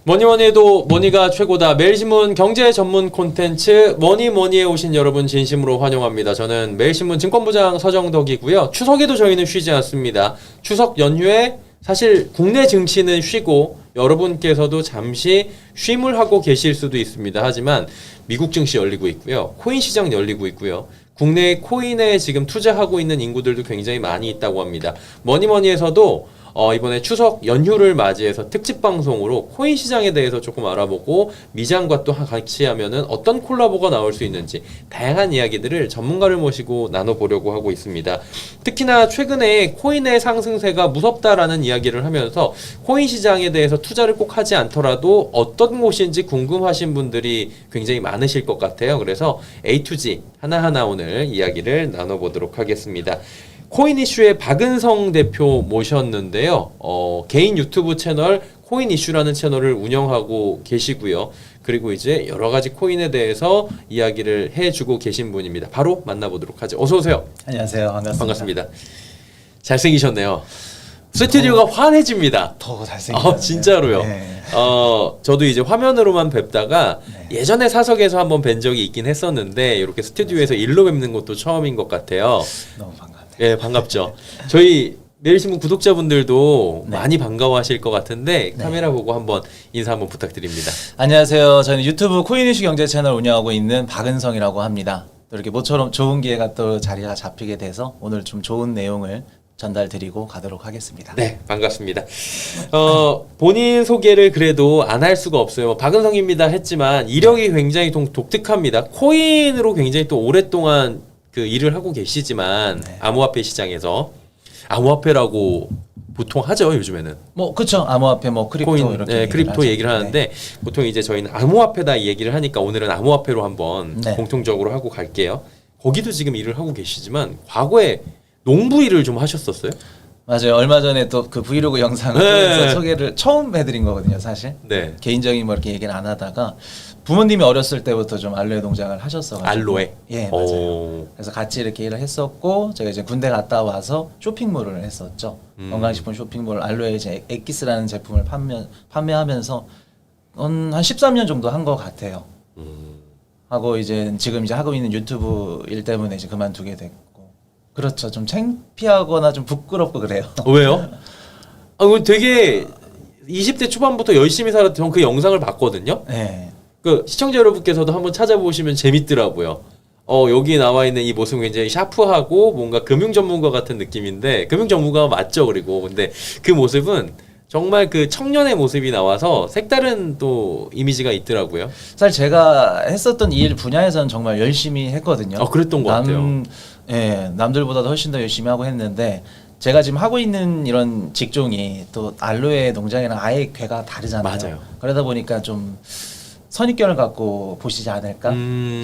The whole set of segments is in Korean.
뭐니뭐니 해도 뭐니가 최고다. 매일신문 경제 전문 콘텐츠 뭐니뭐니에 오신 여러분 진심으로 환영합니다. 저는 매일신문 증권부장 서정덕이고요. 추석에도 저희는 쉬지 않습니다. 추석 연휴에 사실 국내 증시는 쉬고 여러분께서도 잠시 쉼을 하고 계실 수도 있습니다. 하지만 미국 증시 열리고 있고요. 코인 시장 열리고 있고요. 국내 코인에 지금 투자하고 있는 인구들도 굉장히 많이 있다고 합니다. 뭐니뭐니에서도 이번에 추석 연휴를 맞이해서 특집 방송으로 코인 시장에 대해서 조금 알아보고 미장과 또 같이 하면은 어떤 콜라보가 나올 수 있는지 다양한 이야기들을 전문가를 모시고 나눠보려고 하고 있습니다. 특히나 최근에 코인의 상승세가 무섭다라는 이야기를 하면서 코인 시장에 대해서 투자를 꼭 하지 않더라도 어떤 곳인지 궁금하신 분들이 굉장히 많으실 것 같아요. 그래서 A to G 하나하나 오늘 이야기를 나눠보도록 하겠습니다. 코인 이슈의 박은성 대표 모셨는데요. 개인 유튜브 채널 코인 이슈라는 채널을 운영하고 계시고요. 그리고 이제 여러 가지 코인에 대해서 이야기를 해주고 계신 분입니다. 바로 만나보도록 하죠. 어서 오세요. 안녕하세요. 반갑습니다. 잘생기셨네요. 스튜디오가 환해집니다. 더 잘생겼어요. 진짜로요. 네. 저도 이제 화면으로만 뵙다가 네. 예전에 사석에서 한번 뵌 적이 있긴 했었는데 이렇게 스튜디오에서 일로 뵙는 것도 처음인 것 같아요. 너무 반갑네요. 예, 반갑죠. 저희 매일신문 구독자분들도 네. 많이 반가워하실 것 같은데 네. 카메라 보고 한번 인사 한번 부탁드립니다. 안녕하세요. 저는 유튜브 코인 이슈 경제 채널 운영하고 있는 박은성이라고 합니다. 또 이렇게 모처럼 좋은 기회가 또 자리가 잡히게 돼서 오늘 좀 좋은 내용을 전달드리고 가도록 하겠습니다. 네, 반갑습니다. 본인 소개를 그래도 안 할 수가 없어요. 박은성입니다 했지만 이력이 굉장히 독특합니다. 코인으로 굉장히 또 오랫동안 그 일을 하고 계시지만 네. 암호화폐 시장에서 암호화폐라고 보통 하죠 요즘에는. 뭐 그쵸. 암호화폐, 뭐 크립토 코인, 이렇게 크립토 얘기를 하는데 네. 보통 이제 저희는 암호화폐다 이 얘기를 하니까 오늘은 암호화폐로 한번 네. 공통적으로 하고 갈게요. 거기도 지금 일을 하고 계시지만 과거에 농부 일을 좀 하셨었어요? 맞아요. 얼마 전에 또 그 브이로그 영상을 네. 통해서 소개를 처음 해드린 거거든요. 사실 네. 개인적인 뭐 이렇게 얘기는 안 하다가 부모님이 어렸을 때부터 좀 알로에 농장을 하셨어가지고 알로에? 예, 맞아요. 오. 그래서 같이 이렇게 일을 했었고 제가 이제 군대 갔다 와서 쇼핑몰을 했었죠. 건강식품 쇼핑몰 알로에 이제 엑기스라는 제품을 판매하면서 한 13년 정도 한 것 같아요. 하고 이제 지금 이제 하고 있는 유튜브 일 때문에 이제 그만두게 됐고 그렇죠. 좀 창피하거나 좀 부끄럽고 그래요. 왜요? 그거 되게 20대 초반부터 열심히 살았던 그 영상을 봤거든요. 네. 그 시청자 여러분께서도 한번 찾아보시면 재밌더라고요. 여기 나와 있는 이 모습은 굉장히 샤프하고 뭔가 금융 전문가 같은 느낌인데 금융 전문가가 맞죠. 그리고 근데 그 모습은 정말 그 청년의 모습이 나와서 색다른 또 이미지가 있더라고요. 사실 제가 했었던 이 일 분야에서는 정말 열심히 했거든요. 그랬던 것 같아요. 예, 남들보다도 훨씬 더 열심히 하고 했는데 제가 지금 하고 있는 이런 직종이 또 알로에 농장이랑 아예 궤가 다르잖아요. 맞아요. 그러다 보니까 좀 선입견을 갖고 보시지 않을까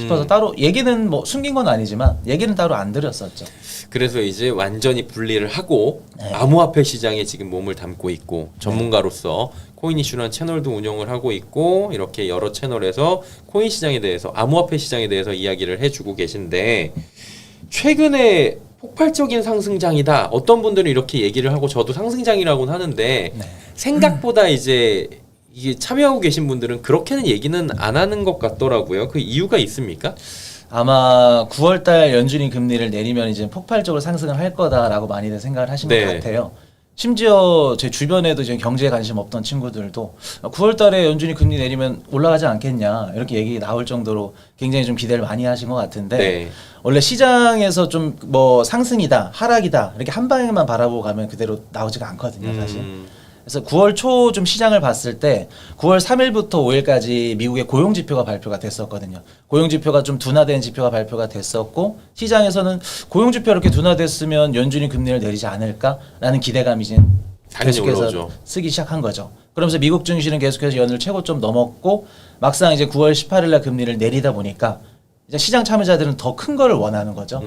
싶어서 음. 따로 얘기는 뭐 숨긴 건 아니지만 얘기는 따로 안 드렸었죠. 그래서 이제 완전히 분리를 하고 네. 암호화폐 시장에 지금 몸을 담고 있고 전문가로서 코인 이슈라는 채널도 운영을 하고 있고 이렇게 여러 채널에서 코인 시장에 대해서 암호화폐 시장에 대해서 이야기를 해주고 계신데 최근에 폭발적인 상승장이다. 어떤 분들은 이렇게 얘기를 하고 저도 상승장이라고는 하는데 네. 생각보다 이제 이게 참여하고 계신 분들은 그렇게는 얘기는 안 하는 것 같더라고요. 그 이유가 있습니까? 아마 9월달 연준이 금리를 내리면 이제 폭발적으로 상승을 할 거다라고 많이들 생각을 하신 네. 것 같아요. 심지어 제 주변에도 지금 경제에 관심 없던 친구들도 9월달에 연준이 금리 내리면 올라가지 않겠냐 이렇게 얘기 나올 정도로 굉장히 좀 기대를 많이 하신 것 같은데 네. 원래 시장에서 좀 뭐 상승이다 하락이다 이렇게 한 방향만 바라보고 가면 그대로 나오지가 않거든요 사실. 그래서 9월 초 좀 시장을 봤을 때 9월 3일부터 5일까지 미국의 고용 지표가 발표가 됐었거든요. 고용 지표가 좀 둔화된 지표가 발표가 됐었고 시장에서는 고용 지표 이렇게 둔화됐으면 연준이 금리를 내리지 않을까라는 기대감이 이제 당연히 계속해서 올라오죠. 쓰기 시작한 거죠. 그러면서 미국 증시는 계속해서 연을 최고점 넘었고 막상 이제 9월 18일 날 금리를 내리다 보니까 이제 시장 참여자들은 더 큰 거를 원하는 거죠.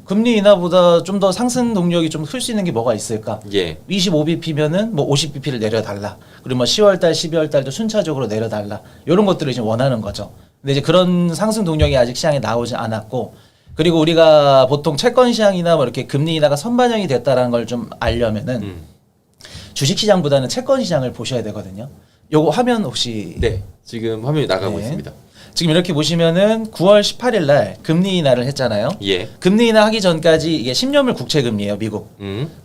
금리 인하보다 좀 더 상승 동력이 좀 클 수 있는 게 뭐가 있을까? 예. 25bp면은 뭐 50bp를 내려달라. 그리고 뭐 10월달, 12월달도 순차적으로 내려달라. 이런 것들을 이제 원하는 거죠. 근데 이제 그런 상승 동력이 아직 시장에 나오지 않았고, 그리고 우리가 보통 채권 시장이나 뭐 이렇게 금리 인하가 선반영이 됐다라는 걸 좀 알려면은 주식 시장보다는 채권 시장을 보셔야 되거든요. 요거 화면 혹시 네, 지금 화면이 나가고 네. 있습니다. 지금 이렇게 보시면은 9월 18일 날 금리 인하를 했잖아요. 예. 금리 인하 하기 전까지 이게 10년물 국채 금리예요, 미국.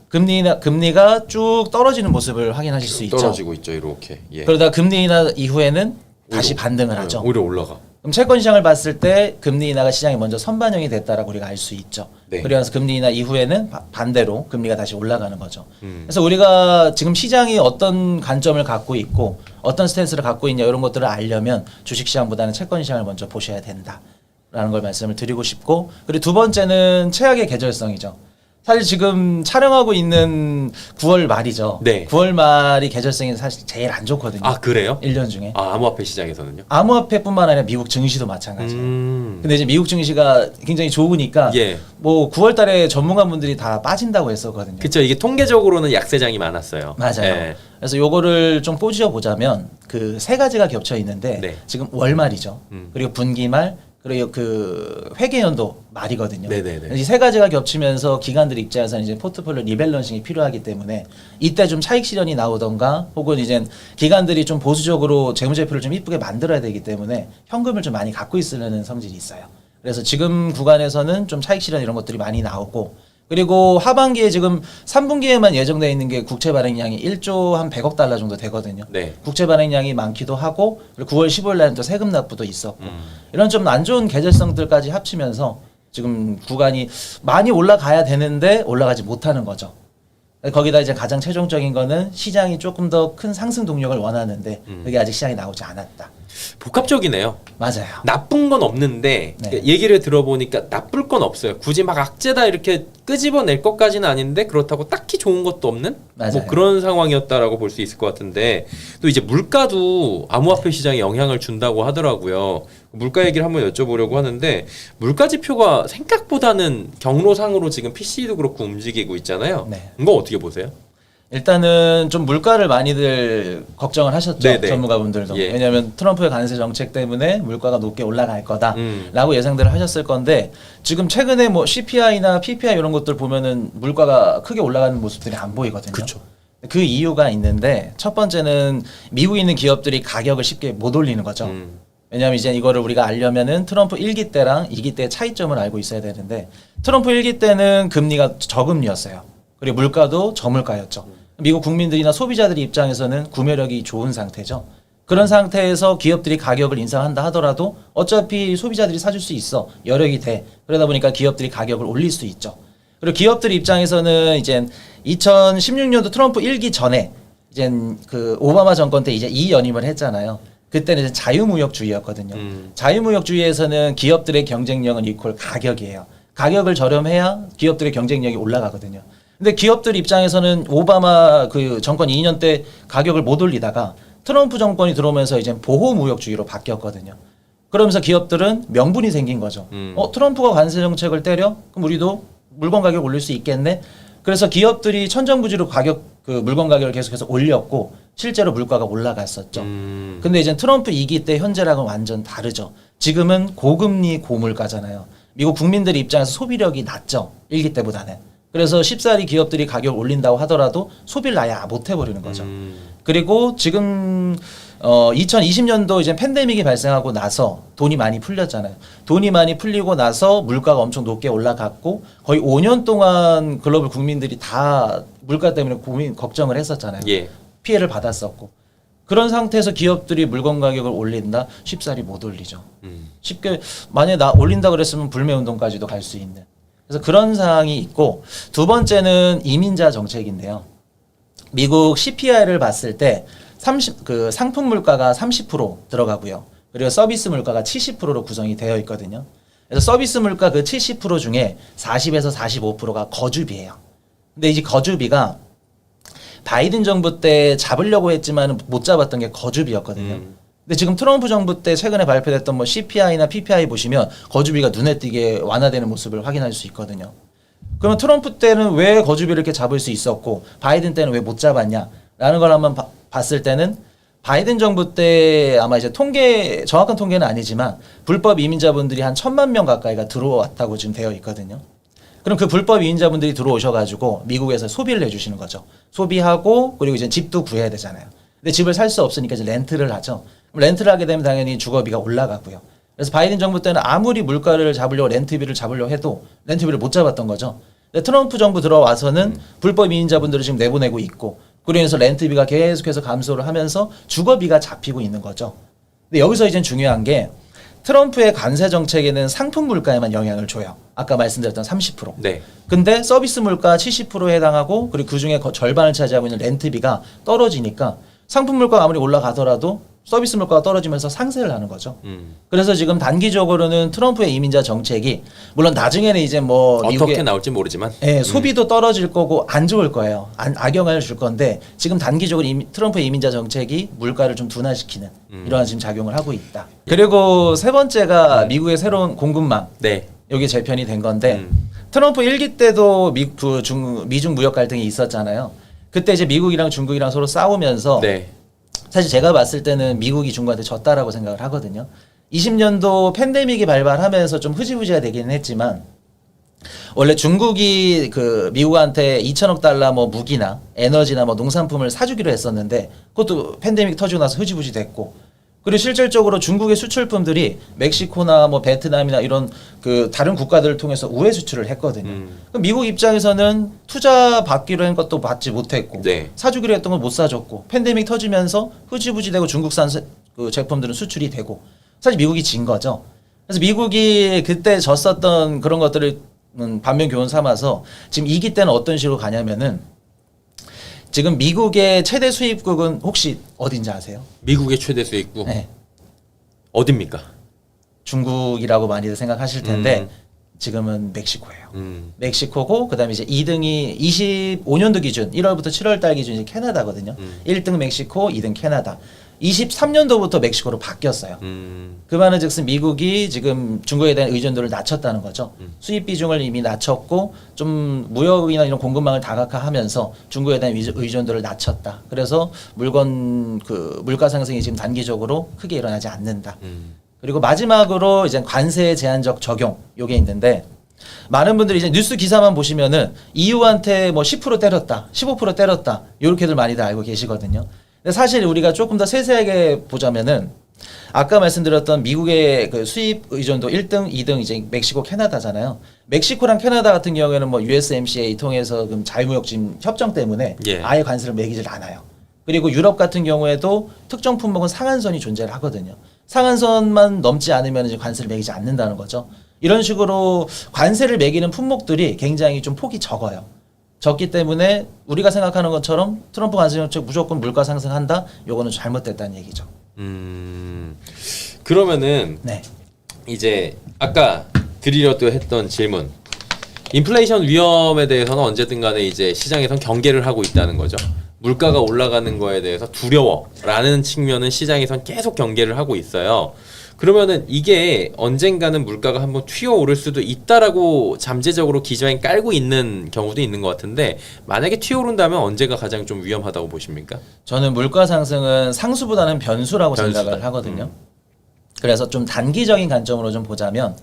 금리가 쭉 떨어지는 모습을 확인하실 수 있죠. 떨어지고 있죠, 이렇게. 예. 그러다 금리 인하 이후에는 다시 반등을 하죠. 오히려 올라가. 그럼 채권 시장을 봤을 때 금리 인하가 시장에 먼저 선반영이 됐다라고 우리가 알 수 있죠. 네. 그래서 금리 인하 이후에는 반대로 금리가 다시 올라가는 거죠. 그래서 우리가 지금 시장이 어떤 관점을 갖고 있고 어떤 스탠스를 갖고 있냐 이런 것들을 알려면 주식시장보다는 채권 시장을 먼저 보셔야 된다라는 걸 말씀을 드리고 싶고, 그리고 두 번째는 최악의 계절성이죠. 사실 지금 촬영하고 있는 9월 말이죠. 네. 9월 말이 계절성이 사실 제일 안 좋거든요. 아, 그래요? 1년 중에. 아, 암호화폐 시장에서는요? 암호화폐뿐만 아니라 미국 증시도 마찬가지예요. 근데 이제 미국 증시가 굉장히 좋으니까 예. 뭐 9월 달에 전문가분들이 다 빠진다고 했었거든요. 그쵸, 이게 통계적으로는 약세장이 많았어요. 맞아요. 예. 그래서 요거를 좀 꼬집어 보자면 그 세 가지가 겹쳐 있는데 네. 지금 월말이죠. 그리고 분기말, 그리고 그 회계연도 말이거든요. 네네네. 이 세 가지가 겹치면서 기관들 입장에서는 이제 포트폴리오 리밸런싱이 필요하기 때문에 이때 좀 차익 실현이 나오던가 혹은 이제 기관들이 좀 보수적으로 재무제표를 좀 이쁘게 만들어야 되기 때문에 현금을 좀 많이 갖고 있으려는 성질이 있어요. 그래서 지금 구간에서는 좀 차익 실현 이런 것들이 많이 나오고, 그리고 하반기에 지금 3분기에만 예정되어 있는 게 국채 발행량이 1조 한 100억 달러 정도 되거든요. 네. 국채 발행량이 많기도 하고, 그리고 9월 15일 날은 또 세금 납부도 있었고, 이런 좀 안 좋은 계절성들까지 합치면서 지금 구간이 많이 올라가야 되는데 올라가지 못하는 거죠. 거기다 이제 가장 최종적인 거는 시장이 조금 더 큰 상승 동력을 원하는데 그게 아직 시장이 나오지 않았다. 복합적이네요. 맞아요. 나쁜 건 없는데 네. 그러니까 얘기를 들어보니까 나쁠 건 없어요. 굳이 막 악재다 이렇게 끄집어낼 것까지는 아닌데 그렇다고 딱히 좋은 것도 없는 맞아요. 뭐 그런 상황이었다라고 볼 수 있을 것 같은데, 또 이제 물가도 암호화폐 시장에 영향을 준다고 하더라고요. 물가 얘기를 한번 여쭤보려고 하는데, 물가 지표가 생각보다는 경로상으로 지금 PC도 그렇고 움직이고 있잖아요. 네. 이거 어떻게 보세요? 일단은 좀 물가를 많이들 걱정을 하셨죠. 네네. 전문가분들도. 예. 왜냐하면 트럼프의 관세 정책 때문에 물가가 높게 올라갈 음. 거다라고 예상들을 하셨을 건데, 지금 최근에 뭐 CPI나 PPI 이런 것들 보면은 물가가 크게 올라가는 모습들이 안 보이거든요. 그쵸. 그 이유가 있는데, 첫 번째는 미국에 있는 기업들이 가격을 쉽게 못 올리는 거죠. 왜냐하면 이제 이거를 우리가 알려면은 트럼프 1기 때랑 2기 때의 차이점을 알고 있어야 되는데, 트럼프 1기 때는 금리가 저금리였어요. 그리고 물가도 저물가였죠. 미국 국민들이나 소비자들의 입장에서는 구매력이 좋은 상태죠. 그런 상태에서 기업들이 가격을 인상한다 하더라도 어차피 소비자들이 사줄 수 있어. 여력이 돼. 그러다 보니까 기업들이 가격을 올릴 수 있죠. 그리고 기업들 입장에서는 이제 2016년도 트럼프 1기 전에 이제 그 오바마 정권 때 이제 2연임을 했잖아요. 그때는 이제 자유무역주의였거든요. 자유무역주의에서는 기업들의 경쟁력은 이퀄 가격이에요. 가격을 저렴해야 기업들의 경쟁력이 올라가거든요. 근데 기업들 입장에서는 오바마 그 정권 2년 때 가격을 못 올리다가 트럼프 정권이 들어오면서 이제 보호무역주의로 바뀌었거든요. 그러면서 기업들은 명분이 생긴 거죠. 트럼프가 관세 정책을 때려? 그럼 우리도 물건 가격 올릴 수 있겠네? 그래서 기업들이 천정부지로 그 물건 가격을 계속해서 올렸고 실제로 물가가 올라갔었죠. 근데 이제 트럼프 2기 때 현재랑은 완전 다르죠. 지금은 고금리 고물가잖아요. 미국 국민들 입장에서 소비력이 낮죠. 1기 때보다는. 그래서 쉽사리 기업들이 가격 올린다고 하더라도 소비를 아예 못 해버리는 거죠. 그리고 지금 2020년도 이제 팬데믹이 발생하고 나서 돈이 많이 풀렸잖아요. 돈이 많이 풀리고 나서 물가가 엄청 높게 올라갔고 거의 5년 동안 글로벌 국민들이 다 물가 때문에 걱정을 했었잖아요. 예. 피해를 받았었고. 그런 상태에서 기업들이 물건 가격을 올린다? 쉽사리 못 올리죠. 쉽게 만약에 나 올린다 그랬으면 불매운동까지도 갈 수 있는. 그래서 그런 상황이 있고, 두 번째는 이민자 정책인데요. 미국 CPI를 봤을 때 그 상품 물가가 30% 들어가고요. 그리고 서비스 물가가 70%로 구성이 되어 있거든요. 그래서 서비스 물가 그 70% 중에 40에서 45%가 거주비예요. 근데 이 거주비가 바이든 정부 때 잡으려고 했지만 못 잡았던 게 거주비였거든요. 근데 지금 트럼프 정부 때 최근에 발표됐던 뭐 CPI나 PPI 보시면 거주비가 눈에 띄게 완화되는 모습을 확인할 수 있거든요. 그러면 트럼프 때는 왜 거주비를 이렇게 잡을 수 있었고 바이든 때는 왜 못 잡았냐라는 걸 한번 봤을 때는, 바이든 정부 때 아마 이제 정확한 통계는 아니지만 불법 이민자분들이 한 1,000만 명 가까이가 들어왔다고 지금 되어 있거든요. 그럼 그 불법 이민자분들이 들어오셔가지고 미국에서 소비를 해주시는 거죠. 소비하고 그리고 이제 집도 구해야 되잖아요. 근데 집을 살 수 없으니까 이제 렌트를 하죠. 그럼 렌트를 하게 되면 당연히 주거비가 올라가고요. 그래서 바이든 정부 때는 아무리 물가를 잡으려고 렌트비를 잡으려고 해도 렌트비를 못 잡았던 거죠. 근데 트럼프 정부 들어와서는 불법 이민자분들을 지금 내보내고 있고 그러면서 렌트비가 계속해서 감소를 하면서 주거비가 잡히고 있는 거죠. 근데 여기서 이제 중요한 게 트럼프의 관세 정책에는 상품 물가에만 영향을 줘요. 아까 말씀드렸던 30%. 네. 근데 서비스 물가 70%에 해당하고 그리고 그중에 절반을 차지하고 있는 렌트비가 떨어지니까 상품 물가가 아무리 올라가더라도 서비스 물가가 떨어지면서 상세를 하는 거죠. 그래서 지금 단기적으로는 트럼프의 이민자 정책이 물론 나중에는 이제 뭐 어떻게 미국의 나올지 모르지만 소비도 떨어질 거고 안 좋을 거예요. 악영향을 줄 건데 지금 단기적으로 트럼프의 이민자 정책이 물가를 좀 둔화시키는 이러한 지금 작용을 하고 있다. 그리고 세 번째가 미국의 새로운 공급망. 네. 여기 재편이 된 건데 트럼프 1기 때도 미중 무역 갈등이 있었잖아요. 그때 이제 미국이랑 중국이랑 서로 싸우면서 네. 사실 제가 봤을 때는 미국이 중국한테 졌다라고 생각을 하거든요. 20년도 팬데믹이 발발하면서 좀 흐지부지가 되기는 했지만 원래 중국이 그 미국한테 2천억 달러 뭐 무기나 에너지나 뭐 농산품을 사주기로 했었는데 그것도 팬데믹 터지고 나서 흐지부지 됐고 그리고 실질적으로 중국의 수출품들이 멕시코나 뭐 베트남이나 이런 그 다른 국가들을 통해서 우회 수출을 했거든요. 그럼 미국 입장에서는 투자 받기로 한 것도 받지 못했고 네. 사주기로 했던 걸 못 사줬고 팬데믹 터지면서 흐지부지 되고 중국산 그 제품들은 수출이 되고 사실 미국이 진 거죠. 그래서 미국이 그때 졌었던 그런 것들을 반면 교훈 삼아서 지금 2기 때는 어떤 식으로 가냐면은 지금 미국의 최대 수입국은 혹시 어딘지 아세요? 미국의 최대 수입국 네. 어딥니까? 중국이라고 많이들 생각하실 텐데 지금은 멕시코예요. 멕시코고 그다음에 이제 2등이 25년도 기준 1월부터 7월 달 기준 이제 캐나다거든요. 1등 멕시코, 2등 캐나다. 23년도부터 멕시코로 바뀌었어요. 그 말은 즉슨 미국이 지금 중국에 대한 의존도를 낮췄다는 거죠. 수입 비중을 이미 낮췄고 좀 무역이나 이런 공급망을 다각화하면서 중국에 대한 의존도를 낮췄다. 그래서 물가 상승이 지금 단기적으로 크게 일어나지 않는다. 그리고 마지막으로 이제 관세 제한적 적용 요게 있는데 많은 분들이 이제 뉴스 기사만 보시면은 EU한테 뭐 10% 때렸다, 15% 때렸다 이렇게들 많이들 알고 계시거든요. 근데 사실 우리가 조금 더 세세하게 보자면은 아까 말씀드렸던 미국의 그 수입 의존도 1등, 2등 이제 멕시코, 캐나다잖아요. 멕시코랑 캐나다 같은 경우에는 뭐 USMCA 통해서 자유무역 지금 협정 때문에 예. 아예 관세를 매기질 않아요. 그리고 유럽 같은 경우에도 특정 품목은 상한선이 존재를 하거든요. 상한선만 넘지 않으면 이제 관세를 매기지 않는다는 거죠. 이런 식으로 관세를 매기는 품목들이 굉장히 좀 폭이 적어요. 적기 때문에 우리가 생각하는 것처럼 트럼프 관세 정책 무조건 물가 상승한다? 요거는 잘못됐다는 얘기죠. 그러면은 네. 이제 아까 드리려고 했던 질문 인플레이션 위험에 대해서는 언제든 간에 이제 시장에선 경계를 하고 있다는 거죠. 물가가 올라가는 거에 대해서 두려워라는 측면은 시장에선 계속 경계를 하고 있어요. 그러면은 이게 언젠가는 물가가 한번 튀어오를 수도 있다라고 잠재적으로 기저에 깔고 있는 경우도 있는 것 같은데 만약에 튀어오른다면 언제가 가장 좀 위험하다고 보십니까? 저는 물가 상승은 상수보다는 변수라고 생각을 하거든요. 그래서 좀 단기적인 관점으로 좀 보자면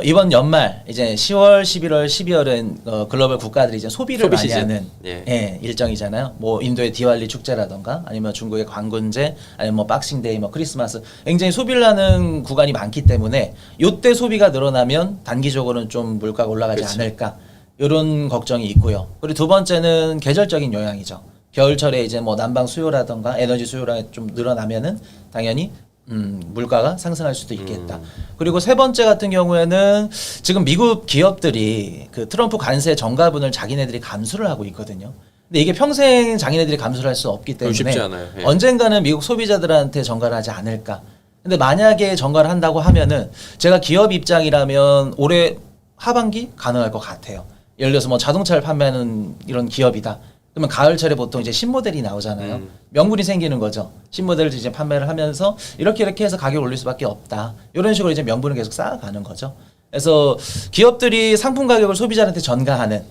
이번 연말 이제 10월, 11월, 12월은 글로벌 국가들이 이제 소비를 소비 많이 시즌. 하는 예. 일정이잖아요. 뭐 인도의 디왈리 축제라던가 아니면 중국의 광군제 아니면 뭐 박싱데이, 뭐 크리스마스 굉장히 소비를 하는 구간이 많기 때문에 요때 소비가 늘어나면 단기적으로는 좀 물가가 올라가지 그치. 않을까 이런 걱정이 있고요. 그리고 두 번째는 계절적인 영향이죠. 겨울철에 이제 뭐 난방 수요라던가 에너지 수요가 좀 늘어나면은 당연히 물가가 상승할 수도 있겠다. 그리고 세 번째 같은 경우에는 지금 미국 기업들이 그 트럼프 관세 정가분을 자기네들이 감수를 하고 있거든요. 근데 이게 평생 자기네들이 감수를 할 수 없기 때문에 쉽지 않아요. 예. 언젠가는 미국 소비자들한테 전가를 하지 않을까. 근데 만약에 전가를 한다고 하면은 제가 기업 입장이라면 올해 하반기 가능할 것 같아요. 예를 들어서 뭐 자동차를 판매하는 이런 기업이다. 그러면 가을철에 보통 이제 신모델이 나오잖아요. 명분이 생기는 거죠. 신모델을 이제 판매를 하면서 이렇게 해서 가격을 올릴 수밖에 없다. 이런 식으로 이제 명분을 계속 쌓아가는 거죠. 그래서 기업들이 상품 가격을 소비자한테 전가하는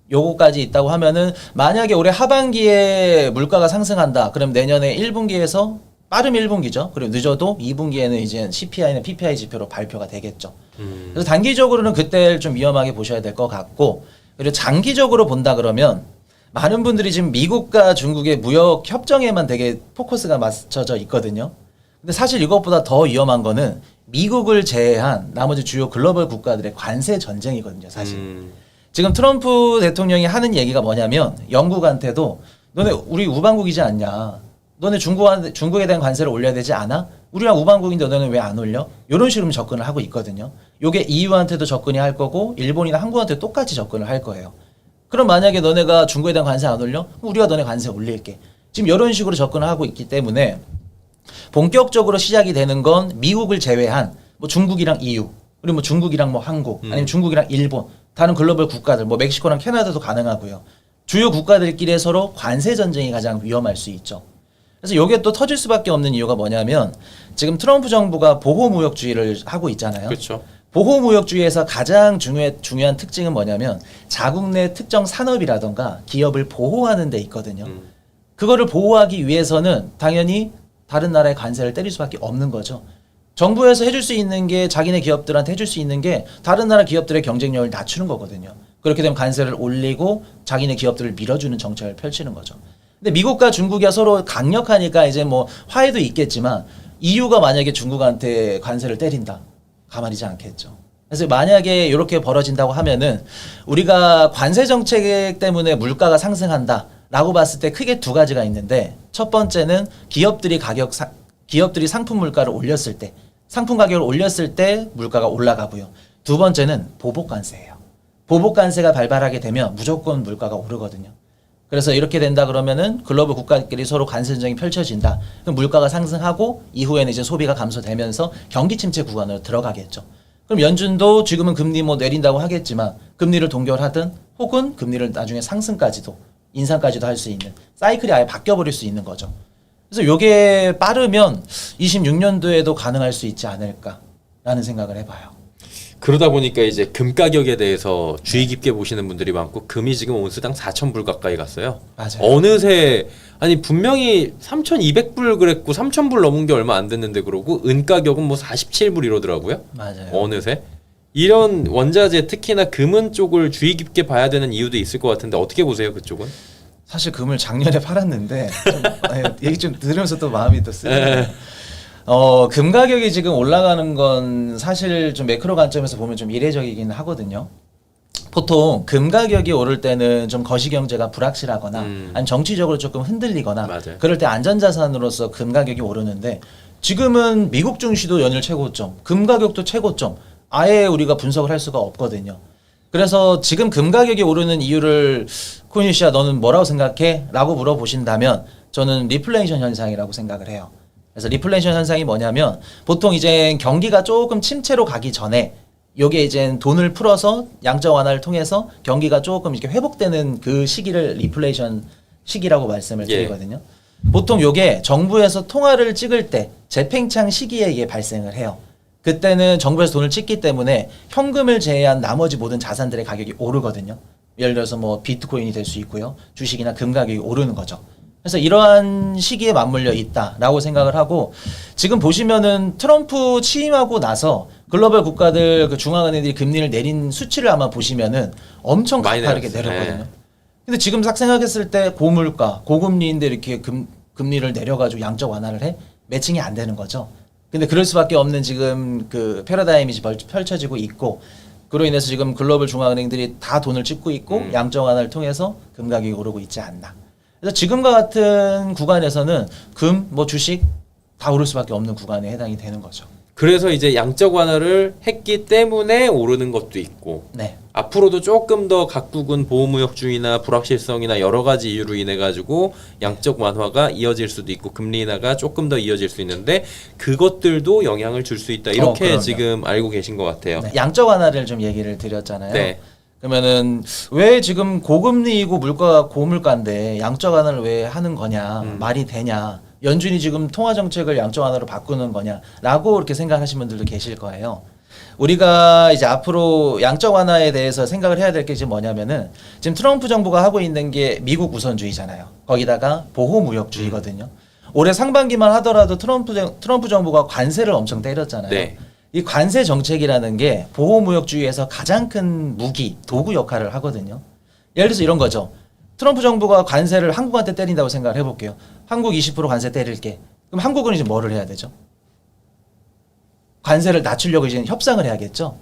요거까지 있다고 하면은 만약에 올해 하반기에 물가가 상승한다. 그럼 내년에 1분기에서 빠르면 1분기죠. 그리고 늦어도 2분기에는 이제 CPI나 PPI 지표로 발표가 되겠죠. 그래서 단기적으로는 그때를 좀 위험하게 보셔야 될 것 같고 그리고 장기적으로 본다 그러면 많은 분들이 지금 미국과 중국의 무역 협정에만 되게 포커스가 맞춰져 있거든요. 근데 사실 이것보다 더 위험한 거는 미국을 제외한 나머지 주요 글로벌 국가들의 관세 전쟁이거든요, 사실. 지금 트럼프 대통령이 하는 얘기가 뭐냐면 영국한테도 너네 우리 우방국이지 않냐. 너네 중국에 대한 관세를 올려야 되지 않아? 우리랑 우방국인데 너네는 왜 안 올려? 이런 식으로 접근을 하고 있거든요. 요게 EU한테도 접근이 할 거고 일본이나 한국한테 똑같이 접근을 할 거예요. 그럼 만약에 너네가 중국에 대한 관세 안 올려? 그럼 우리가 너네 관세 올릴게. 지금 이런 식으로 접근을 하고 있기 때문에 본격적으로 시작이 되는 건 미국을 제외한 뭐 중국이랑 EU 그리고 뭐 중국이랑 뭐 한국 아니면 중국이랑 일본 다른 글로벌 국가들 뭐 멕시코랑 캐나다도 가능하고요. 주요 국가들끼리 서로 관세 전쟁이 가장 위험할 수 있죠. 그래서 이게 또 터질 수밖에 없는 이유가 뭐냐면 지금 트럼프 정부가 보호무역주의를 하고 있잖아요. 그렇죠. 보호무역주의에서 가장 중요한 특징은 뭐냐면 자국 내 특정 산업이라던가 기업을 보호하는 데 있거든요. 그거를 보호하기 위해서는 당연히 다른 나라의 관세를 때릴 수밖에 없는 거죠. 정부에서 해줄 수 있는 게 자기네 기업들한테 해줄 수 있는 게 다른 나라 기업들의 경쟁력을 낮추는 거거든요. 그렇게 되면 관세를 올리고 자기네 기업들을 밀어주는 정책을 펼치는 거죠. 근데 미국과 중국이 서로 강력하니까 이제 뭐 화해도 있겠지만 EU가 만약에 중국한테 관세를 때린다. 가만히지 않겠죠. 그래서 만약에 이렇게 벌어진다고 하면은 우리가 관세 정책 때문에 물가가 상승한다라고 봤을 때 크게 두 가지가 있는데 첫 번째는 기업들이 상품 물가를 올렸을 때 상품 가격을 올렸을 때 물가가 올라가고요. 두 번째는 보복 관세예요. 보복 관세가 발발하게 되면 무조건 물가가 오르거든요. 그래서 이렇게 된다 그러면은 글로벌 국가끼리 서로 관세 전쟁이 펼쳐진다. 그럼 물가가 상승하고 이후에는 이제 소비가 감소되면서 경기 침체 구간으로 들어가겠죠. 그럼 연준도 지금은 금리 뭐 내린다고 하겠지만 금리를 동결하든 혹은 금리를 나중에 상승까지도 인상까지도 할 수 있는 사이클이 아예 바뀌어버릴 수 있는 거죠. 그래서 이게 빠르면 26년도에도 가능할 수 있지 않을까라는 생각을 해봐요. 그러다 보니까 이제 금 가격에 대해서 주의 깊게 보시는 분들이 많고 금이 지금 온스당 4,000불 가까이 갔어요. 맞아요. 어느새 아니 분명히 3,200불 그랬고 3,000불 넘은 게 얼마 안 됐는데 그러고 은 가격은 뭐 47불 이러더라고요. 맞아요. 어느새 이런 원자재 특히나 금은 쪽을 주의 깊게 봐야 되는 이유도 있을 것 같은데 어떻게 보세요 그쪽은? 사실 금을 작년에 팔았는데 좀, 얘기 좀 들으면서 또 마음이 또 쓰네요. 금 가격이 지금 올라가는 건 사실 좀 매크로 관점에서 보면 좀 이례적이긴 하거든요. 보통 금 가격이 오를 때는 좀 거시 경제가 불확실하거나 아니면 정치적으로 조금 흔들리거나 맞아요. 그럴 때 안전자산으로서 금 가격이 오르는데 지금은 미국 증시도 연일 최고점, 금 가격도 최고점 아예 우리가 분석을 할 수가 없거든요. 그래서 지금 금 가격이 오르는 이유를 코니 씨야 너는 뭐라고 생각해? 라고 물어보신다면 저는 리플레이션 현상이라고 생각을 해요. 그래서 리플레이션 현상이 뭐냐면 보통 이제 경기가 조금 침체로 가기 전에 요게 이제 돈을 풀어서 양적 완화를 통해서 경기가 조금 이렇게 회복되는 그 시기를 리플레이션 시기라고 말씀을 드리거든요. 보통 요게 정부에서 통화를 찍을 때 재팽창 시기에 이게 발생을 해요. 그때는 정부에서 돈을 찍기 때문에 현금을 제외한 나머지 모든 자산들의 가격이 오르거든요. 예를 들어서 뭐 비트코인이 될 수 있고요. 주식이나 금 가격이 오르는 거죠. 그래서 이러한 시기에 맞물려 있다라고 생각을 하고 지금 보시면은 트럼프 취임하고 나서 글로벌 국가들 그 중앙은행들이 금리를 내린 수치를 아마 보시면은 엄청 가파르게 내렸거든요. 근데 지금 딱 생각했을 때 고물가, 고금리인데 이렇게 금리를 내려가지고 양적 완화를 해? 매칭이 안 되는 거죠. 근데 그럴 수밖에 없는 지금 그 패러다임이 펼쳐지고 있고 그로 인해서 지금 글로벌 중앙은행들이 다 돈을 찍고 있고 양적 완화를 통해서 금 가격이 오르고 있지 않나. 그래서 지금과 같은 구간에서는 금, 뭐 주식 다 오를 수밖에 없는 구간에 해당이 되는 거죠. 그래서 이제 양적 완화를 했기 때문에 오르는 것도 있고 네. 앞으로도 조금 더 각국은 보호무역주의나 불확실성이나 여러 가지 이유로 인해 가지고 양적 완화가 이어질 수도 있고 금리 인하가 조금 더 이어질 수 있는데 그것들도 영향을 줄 수 있다 이렇게 그럼요. 지금 알고 계신 것 같아요. 네. 양적 완화를 좀 얘기를 드렸잖아요. 네. 그러면은 왜 지금 고금리이고 물가가 고물가인데 양적 완화를 왜 하는 거냐 말이 되냐 연준이 지금 통화 정책을 양적 완화로 바꾸는 거냐라고 이렇게 생각하시는 분들도 계실 거예요. 우리가 이제 앞으로 양적 완화에 대해서 생각을 해야 될 게 지금 뭐냐면은 지금 트럼프 정부가 하고 있는 게 미국 우선주의잖아요. 거기다가 보호무역주의거든요. 올해 상반기만 하더라도 트럼프 정부가 관세를 엄청 때렸잖아요. 네. 이 관세 정책이라는 게 보호무역주의에서 가장 큰 무기, 도구 역할을 하거든요. 예를 들어서 이런 거죠. 트럼프 정부가 관세를 한국한테 때린다고 생각을 해볼게요. 한국 20% 관세 때릴게. 그럼 한국은 이제 뭐를 해야 되죠? 관세를 낮추려고 이제 협상을 해야겠죠.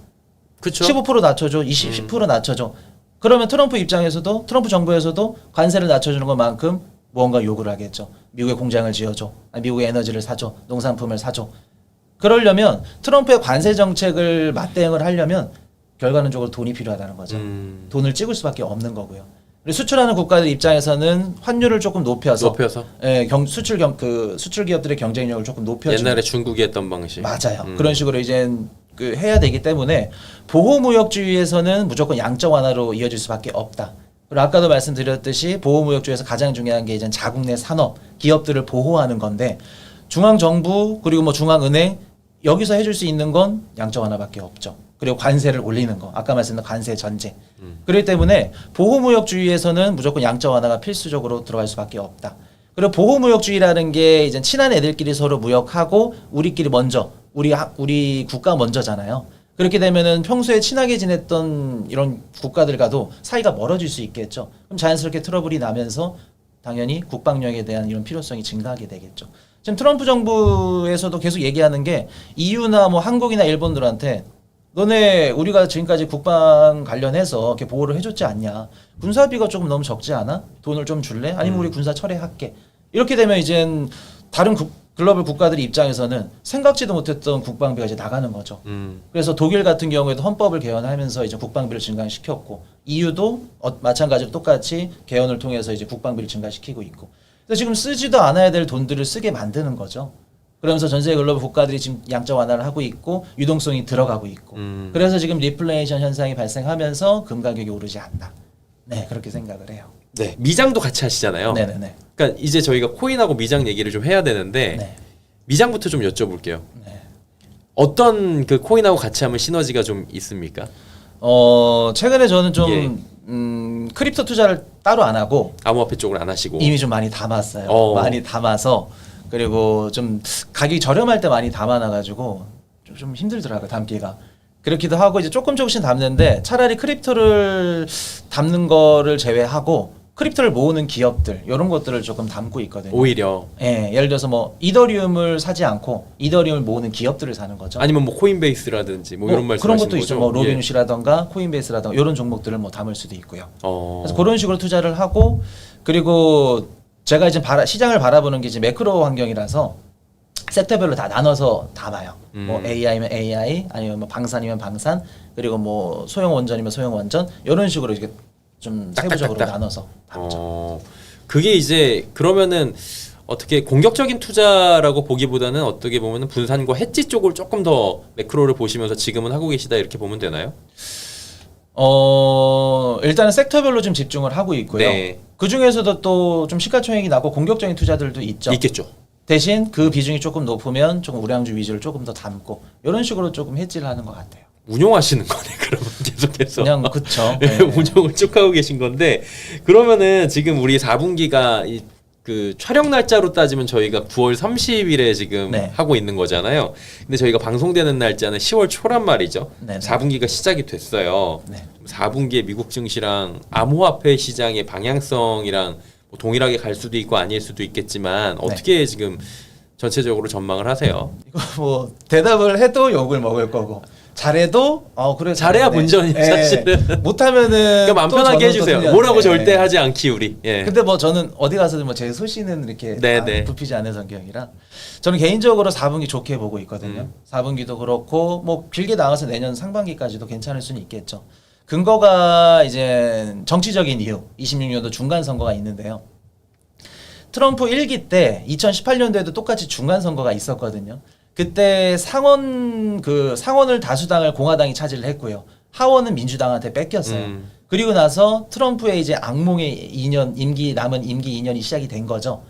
그렇죠. 15% 낮춰줘, 10% 낮춰줘. 그러면 트럼프 입장에서도 트럼프 정부에서도 관세를 낮춰주는 것만큼 무언가 요구를 하겠죠. 미국의 공장을 지어줘, 미국의 에너지를 사줘, 농산품을 사줘. 그러려면 트럼프의 관세 정책을 맞대응을 하려면 결과론적으로 돈이 필요하다는 거죠. 돈을 찍을 수밖에 없는 거고요. 그리고 수출하는 국가들 입장에서는 환율을 조금 높여서 예, 수출 기업들의 경쟁력을 조금 높여주고 옛날에 중국이 했던 방식. 맞아요. 그런 식으로 이제 해야 되기 때문에 보호무역주의에서는 무조건 양적 완화로 이어질 수밖에 없다. 그리고 아까도 말씀드렸듯이 보호무역주의에서 가장 중요한 게 이제 자국 내 산업, 기업들을 보호하는 건데 중앙정부 그리고 뭐 중앙은행 여기서 해줄 수 있는 건 양적 완화밖에 없죠. 그리고 관세를 올리는 거. 아까 말씀드린 관세 전제. 그렇기 때문에 보호무역주의에서는 무조건 양적 완화가 필수적으로 들어갈 수밖에 없다. 그리고 보호무역주의라는 게 이제 친한 애들끼리 서로 무역하고 우리끼리 먼저 우리 국가 먼저잖아요. 그렇게 되면은 평소에 친하게 지냈던 이런 국가들과도 사이가 멀어질 수 있겠죠. 그럼 자연스럽게 트러블이 나면서 당연히 국방력에 대한 이런 필요성이 증가하게 되겠죠. 지금 트럼프 정부에서도 계속 얘기하는 게 EU나 뭐 한국이나 일본들한테 너네 우리가 지금까지 국방 관련해서 이렇게 보호를 해줬지 않냐? 군사비가 조금 너무 적지 않아? 돈을 좀 줄래? 아니면 우리 군사 철회할게. 이렇게 되면 이젠 다른 글로벌 국가들 입장에서는 생각지도 못했던 국방비가 이제 나가는 거죠. 그래서 독일 같은 경우에도 헌법을 개헌하면서 이제 국방비를 증가시켰고 EU도 마찬가지로 똑같이 개헌을 통해서 이제 국방비를 증가시키고 있고. 그래서 지금 쓰지도 않아야 될 돈들을 쓰게 만드는 거죠. 그러면서 전 세계 글로벌 국가들이 지금 양적 완화를 하고 있고 유동성이 들어가고 있고 그래서 지금 리플레이션 현상이 발생하면서 금 가격이 오르지 않나. 네, 그렇게 생각을 해요. 네, 미장도 같이 하시잖아요. 네네네. 그러니까 이제 저희가 코인하고 미장 얘기를 좀 해야 되는데 네. 미장부터 좀 여쭤볼게요. 네. 어떤 그 코인하고 같이 하면 시너지가 좀 있습니까? 최근에 저는 좀 크립토 투자를 따로 안 하고 암호화폐 쪽을 안 하시고 이미 좀 많이 담았어요. 많이 담아서 그리고 좀 가격이 저렴할 때 많이 담아놔가지고 좀 힘들더라고요, 담기가. 그렇기도 하고 이제 조금씩 담는데 차라리 크립토를 담는 거를 제외하고 크립토를 모으는 기업들 이런 것들을 조금 담고 있거든요. 오히려 예, 예를 들어서 뭐 이더리움을 사지 않고 이더리움을 모으는 기업들을 사는 거죠. 아니면 뭐 코인베이스라든지 뭐 이런 말씀하시는 그런 것도 거죠? 있죠. 뭐 로빈훗이라던가 코인베이스라던가 이런 종목들을 뭐 담을 수도 있고요. 그래서 그런 식으로 투자를 하고 그리고 제가 이제 시장을 바라보는 게 이제 매크로 환경이라서 섹터별로 다 나눠서 담아요. 뭐 AI면 AI, 아니면 뭐 방산이면 방산, 그리고 뭐 소형 원전이면 소형 원전 이런 식으로 이렇게 좀 세부적으로 나눠서 담죠. 그게 이제 그러면은 어떻게 공격적인 투자라고 보기보다는 어떻게 보면은 분산과 해지 쪽을 조금 더 매크로를 보시면서 지금은 하고 계시다 이렇게 보면 되나요? 일단은 섹터별로 좀 집중을 하고 있고요. 네. 그 중에서도 또 좀 시가총액이 낮고 공격적인 투자들도 있죠. 있겠죠. 대신 그 비중이 조금 높으면 조금 우량주 위주를 조금 더 담고 이런 식으로 조금 해지를 하는 것 같아요. 운용하시는 거네 그러면 계속해서. 그냥 그쵸. 네. 운용을 쭉 하고 계신 건데 그러면은 지금 우리 4분기가 그 촬영 날짜로 따지면 저희가 9월 30일에 지금 네. 하고 있는 거잖아요. 근데 저희가 방송되는 날짜는 10월 초란 말이죠. 네네. 4분기가 시작이 됐어요. 네. 4분기에 미국 증시랑 암호화폐 시장의 방향성이랑 뭐 동일하게 갈 수도 있고 아닐 수도 있겠지만 어떻게 지금 전체적으로 전망을 하세요? 이거 뭐 대답을 해도 욕을 먹을 거고 잘해도 그래 잘해야 본전이 사실은. 못하면은 그러니까 마음 또 편하게 저는 또 해주세요. 틀렸네. 뭐라고 절대 하지 않기 우리. 예. 근데 뭐 저는 어디 가서든 뭐 제 소신은 이렇게 굽히지 않는 성격이라 저는 개인적으로 4분기 좋게 보고 있거든요. 4분기도 그렇고 뭐 길게 나가서 내년 상반기까지도 괜찮을 수는 있겠죠. 근거가 이제 정치적인 이유 26년도 중간 선거가 있는데요. 트럼프 1기 때 2018년도에도 똑같이 중간 선거가 있었거든요. 그때 상원을 다수당을 공화당이 차지를 했고요. 하원은 민주당한테 뺏겼어요. 그리고 나서 트럼프의 이제 악몽의 2년 남은 임기 2년이 시작이 된 거죠.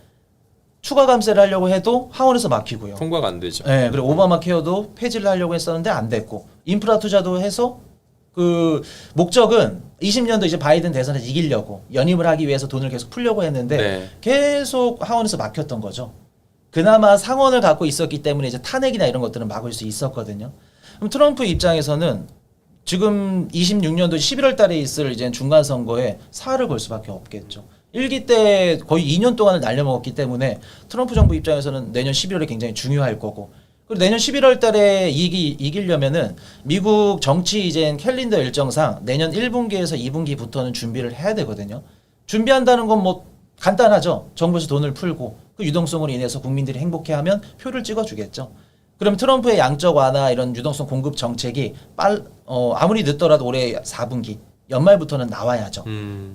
추가 감세를 하려고 해도 하원에서 막히고요. 통과가 안 되죠. 네, 그리고 오바마 케어도 폐지를 하려고 했었는데 안 됐고 인프라 투자도 해서 그 목적은 20년도 이제 바이든 대선에서 이기려고 연임을 하기 위해서 돈을 계속 풀려고 했는데 계속 하원에서 막혔던 거죠. 그나마 상원을 갖고 있었기 때문에 이제 탄핵이나 이런 것들은 막을 수 있었거든요. 그럼 트럼프 입장에서는 지금 26년도 11월 달에 있을 이제 중간 선거에 사활을 걸 수밖에 없겠죠. 1기 때 거의 2년 동안을 날려먹었기 때문에 트럼프 정부 입장에서는 내년 11월에 굉장히 중요할 거고 그리고 내년 11월 달에 이기려면은 미국 정치 이제 캘린더 일정상 내년 1분기에서 2분기부터는 준비를 해야 되거든요. 준비한다는 건 뭐 간단하죠. 정부에서 돈을 풀고 그 유동성으로 인해서 국민들이 행복해하면 표를 찍어주겠죠. 그럼 트럼프의 양적 완화 이런 유동성 공급 정책이 아무리 늦더라도 올해 4분기 연말부터는 나와야죠.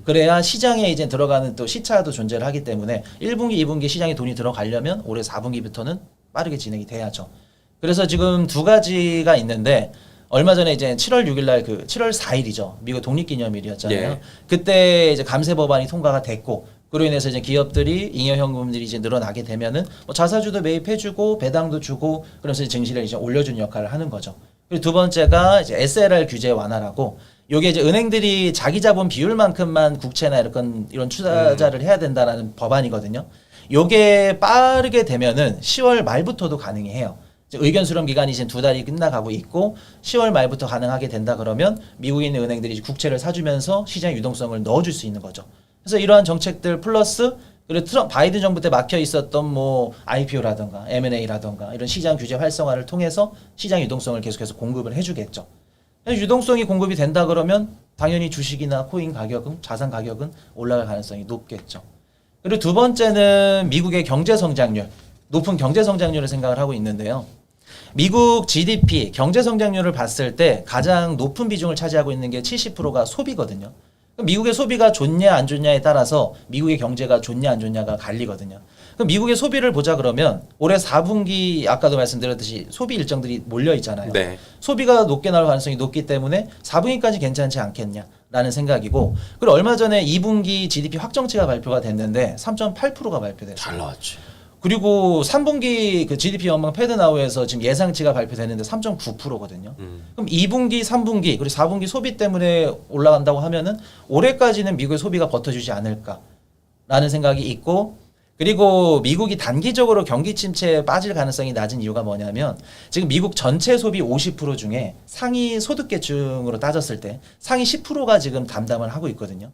그래야 시장에 이제 들어가는 또 시차도 존재를 하기 때문에 1분기, 2분기 시장에 돈이 들어가려면 올해 4분기부터는 빠르게 진행이 돼야죠. 그래서 지금 두 가지가 있는데 얼마 전에 이제 7월 6일 날 7월 4일이죠. 미국 독립기념일이었잖아요. 예. 그때 이제 감세 법안이 통과가 됐고 그로 인해서 이제 기업들이 잉여현금들이 이제 늘어나게 되면은 뭐 자사주도 매입해주고 배당도 주고 그러면서 증시를 이제 올려주는 역할을 하는 거죠. 그리고 두 번째가 이제 SLR 규제 완화라고 요게 이제 은행들이 자기 자본 비율만큼만 국채나 이런 투자자를 해야 된다라는 법안이거든요. 요게 빠르게 되면은 10월 말부터도 가능해요. 의견 수렴 기간이 이제 2달이 끝나가고 있고 10월 말부터 가능하게 된다 그러면 미국에 있는 은행들이 국채를 사주면서 시장 유동성을 넣어줄 수 있는 거죠. 그래서 이러한 정책들 플러스 그리고 바이든 정부 때 막혀 있었던 뭐 IPO라든가 M&A라든가 이런 시장 규제 활성화를 통해서 시장 유동성을 계속해서 공급을 해주겠죠. 유동성이 공급이 된다 그러면 당연히 주식이나 코인 가격은 자산 가격은 올라갈 가능성이 높겠죠. 그리고 두 번째는 미국의 경제 성장률, 높은 경제 성장률을 생각을 하고 있는데요. 미국 GDP 경제 성장률을 봤을 때 가장 높은 비중을 차지하고 있는 게 70%가 소비거든요. 그럼 미국의 소비가 좋냐 안 좋냐에 따라서 미국의 경제가 좋냐 안 좋냐가 갈리거든요. 그럼 미국의 소비를 보자 그러면 올해 4분기 아까도 말씀드렸듯이 소비 일정들이 몰려 있잖아요. 네. 소비가 높게 나올 가능성이 높기 때문에 4분기까지 괜찮지 않겠냐라는 생각이고 그리고 얼마 전에 2분기 GDP 확정치가 발표가 됐는데 3.8%가 발표됐어요. 잘 나왔지. 그리고 3분기 그 GDP 연방 패드나우에서 지금 예상치가 발표됐는데 3.9%거든요. 그럼 2분기, 3분기, 그리고 4분기 소비 때문에 올라간다고 하면은 올해까지는 미국의 소비가 버텨주지 않을까라는 생각이 있고 그리고 미국이 단기적으로 경기 침체에 빠질 가능성이 낮은 이유가 뭐냐면 지금 미국 전체 소비 50% 중에 상위 소득계층으로 따졌을 때 상위 10%가 지금 담당을 하고 있거든요.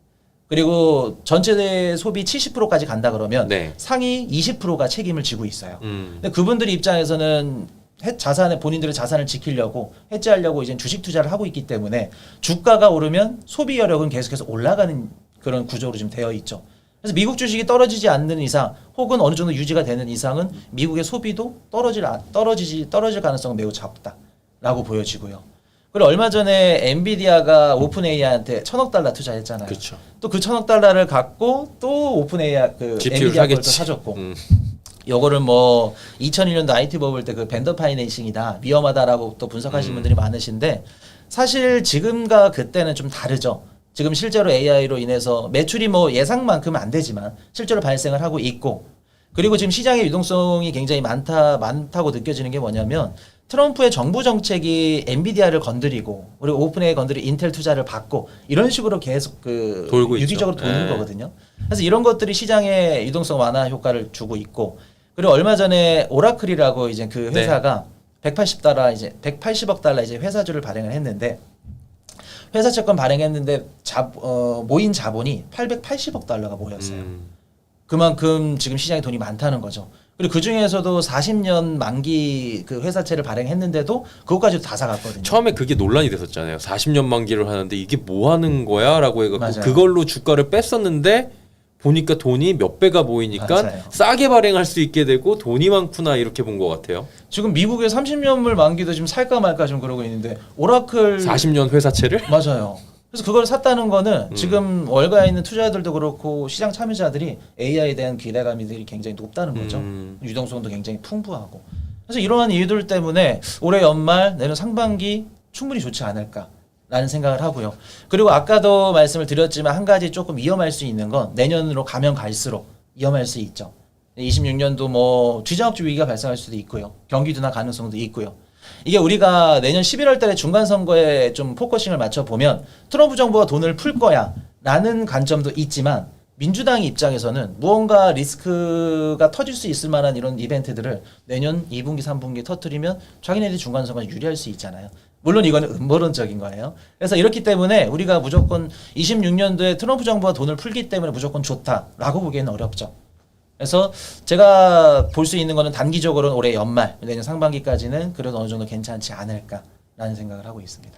그리고 전체 소비 70%까지 간다 그러면 네. 상위 20%가 책임을 지고 있어요. 근데 그분들 입장에서는 본인들의 자산을 지키려고 해지하려고 이제 주식 투자를 하고 있기 때문에 주가가 오르면 소비 여력은 계속해서 올라가는 그런 구조로 지금 되어 있죠. 그래서 미국 주식이 떨어지지 않는 이상 혹은 어느 정도 유지가 되는 이상은 미국의 소비도 떨어질 가능성은 매우 작다라고 보여지고요. 그리고 얼마 전에 엔비디아가 오픈 AI한테 $1,000억 투자했잖아요. 그렇죠. 또 그 $1,000억 갖고 또 오픈 AI 엔비디아 걸 또 사줬고. 요거를 뭐 2001년도 IT 버블 때 그 벤더 파이낸싱이다 위험하다라고 또 분석하시는 분들이 많으신데 사실 지금과 그때는 좀 다르죠. 지금 실제로 AI로 인해서 매출이 뭐 예상만큼은 안 되지만 실제로 발생을 하고 있고 그리고 지금 시장의 유동성이 굉장히 많다고 느껴지는 게 뭐냐면 트럼프의 정부 정책이 엔비디아를 건드리고 그리고 오픈AI 건드리고 인텔 투자를 받고 이런 식으로 계속 돌고 유기적으로 있죠. 도는 네. 거거든요. 그래서 이런 것들이 시장의 유동성 완화 효과를 주고 있고 그리고 얼마 전에 오라클이라고 이제 그 회사가 180억 달러 이제 회사주를 발행을 했는데 회사 채권 발행했는데 모인 자본이 880억 달러가 모였어요. 그만큼 지금 시장에 돈이 많다는 거죠. 그리고 그 중에서도 40년 만기 그 회사채를 발행했는데도 그것까지도 다 사갔거든요. 처음에 그게 논란이 됐었잖아요. 40년 만기를 하는데 이게 뭐 하는 거야? 라고 해갖고 맞아요. 그걸로 주가를 뺐었는데 보니까 돈이 몇 배가 모이니까 맞아요. 싸게 발행할 수 있게 되고 돈이 많구나 이렇게 본 것 같아요. 지금 미국의 30년물 만기도 지금 살까 말까 좀 그러고 있는데 오라클 40년 회사채를? 맞아요. 그래서 그걸 샀다는 거는 지금 월가에 있는 투자자들도 그렇고 시장 참여자들이 AI에 대한 기대감이 굉장히 높다는 거죠. 유동성도 굉장히 풍부하고. 그래서 이러한 이유들 때문에 올해 연말 내년 상반기 충분히 좋지 않을까라는 생각을 하고요. 그리고 아까도 말씀을 드렸지만 한 가지 조금 위험할 수 있는 건 내년으로 가면 갈수록 위험할 수 있죠. 26년도 뭐 주장업주 위기가 발생할 수도 있고요. 경기 둔화 가능성도 있고요. 이게 우리가 내년 11월 달에 중간선거에 좀 포커싱을 맞춰보면 트럼프 정부가 돈을 풀 거야 라는 관점도 있지만 민주당 입장에서는 무언가 리스크가 터질 수 있을 만한 이런 이벤트들을 내년 2분기, 3분기에 터뜨리면 자기네들이 중간선거에 유리할 수 있잖아요. 물론 이거는 음모론적인 거예요. 그래서 이렇기 때문에 우리가 무조건 26년도에 트럼프 정부가 돈을 풀기 때문에 무조건 좋다라고 보기에는 어렵죠. 그래서 제가 볼 수 있는 거는 단기적으로는 올해 연말, 내년 상반기까지는 그래도 어느 정도 괜찮지 않을까라는 생각을 하고 있습니다.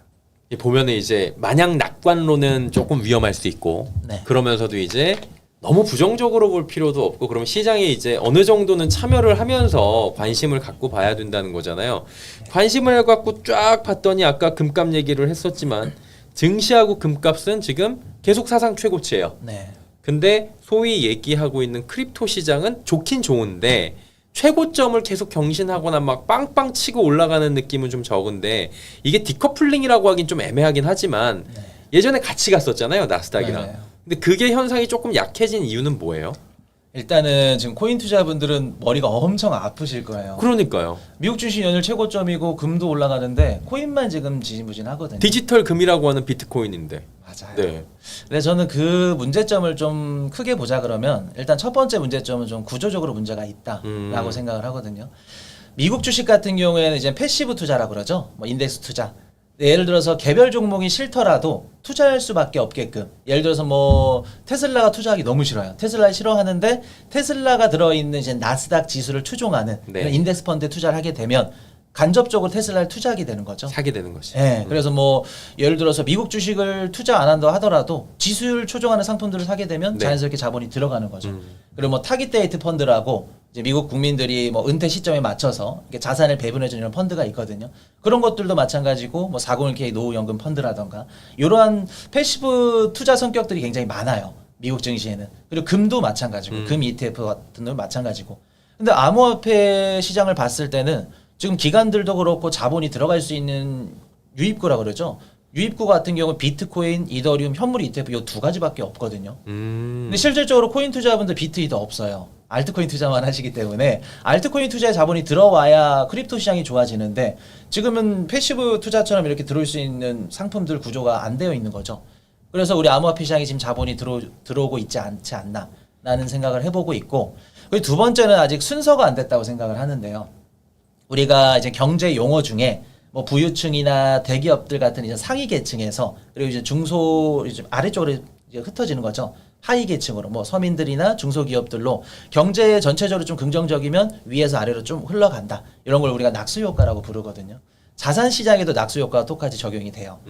보면은 이제 마냥 낙관론은 조금 위험할 수 있고 네. 그러면서도 이제 너무 부정적으로 볼 필요도 없고 그러면 시장에 이제 어느 정도는 참여를 하면서 관심을 갖고 봐야 된다는 거잖아요. 관심을 갖고 쫙 봤더니 아까 금값 얘기를 했었지만 증시하고 금값은 지금 계속 사상 최고치예요. 네. 근데 소위 얘기하고 있는 크립토 시장은 좋긴 좋은데 최고점을 계속 경신하거나 막 빵빵 치고 올라가는 느낌은 좀 적은데 이게 디커플링이라고 하긴 좀 애매하긴 하지만 네. 예전에 같이 갔었잖아요, 나스닥이랑. 네. 근데 그게 현상이 조금 약해진 이유는 뭐예요? 일단은 지금 코인 투자분들은 머리가 엄청 아프실 거예요. 그러니까요. 미국 주식 연일 최고점이고 금도 올라가는데 코인만 지금 지지부진하거든요. 디지털 금이라고 하는 비트코인인데. 맞아요. 네. 근데 저는 그 문제점을 좀 크게 보자 그러면 일단 첫 번째 문제점은 좀 구조적으로 문제가 있다라고 생각을 하거든요. 미국 주식 같은 경우에는 이제 패시브 투자라고 그러죠. 뭐 인덱스 투자. 예를 들어서 개별 종목이 싫더라도 투자할 수밖에 없게끔. 예를 들어서 뭐 테슬라가 투자하기 너무 싫어요. 테슬라 싫어하는데 테슬라가 들어있는 이제 나스닥 지수를 추종하는 네. 그런 인덱스 펀드에 투자를 하게 되면 간접적으로 테슬라를 투자하게 되는 거죠. 사게 되는 것이. 네, 그래서 뭐 예를 들어서 미국 주식을 투자 안 한다 하더라도 지수를 조종하는 상품들을 사게 되면 네. 자연스럽게 자본이 들어가는 거죠. 그리고 뭐 타깃 데이트 펀드라고 이제 미국 국민들이 뭐 은퇴 시점에 맞춰서 이렇게 자산을 배분해주는 이런 펀드가 있거든요. 그런 것들도 마찬가지고 뭐 401k 노후연금 펀드라던가 이러한 패시브 투자 성격들이 굉장히 많아요. 미국 증시에는. 그리고 금도 마찬가지고 금 ETF 같은 거 마찬가지고. 근데 암호화폐 시장을 봤을 때는 지금 기관들도 그렇고 자본이 들어갈 수 있는 유입구라 그러죠. 유입구 같은 경우 비트코인, 이더리움, 현물 ETF 이 두 가지밖에 없거든요. 근데 실질적으로 코인 투자분들 비트 이더 없어요. 알트코인 투자만 하시기 때문에 알트코인 투자에 자본이 들어와야 크립토 시장이 좋아지는데 지금은 패시브 투자처럼 이렇게 들어올 수 있는 상품들 구조가 안 되어 있는 거죠. 그래서 우리 암호화폐 시장에 지금 자본이 들어오고 있지 않지 않나라는 생각을 해보고 있고 그리고 두 번째는 아직 순서가 안 됐다고 생각을 하는데요. 우리가 이제 경제 용어 중에 뭐 부유층이나 대기업들 같은 이제 상위 계층에서 그리고 이제 중소 이제 아래쪽으로 이제 흩어지는 거죠. 하위 계층으로 뭐 서민들이나 중소기업들로 경제 전체적으로 좀 긍정적이면 위에서 아래로 좀 흘러간다. 이런 걸 우리가 낙수 효과라고 부르거든요. 자산 시장에도 낙수 효과가 똑같이 적용이 돼요.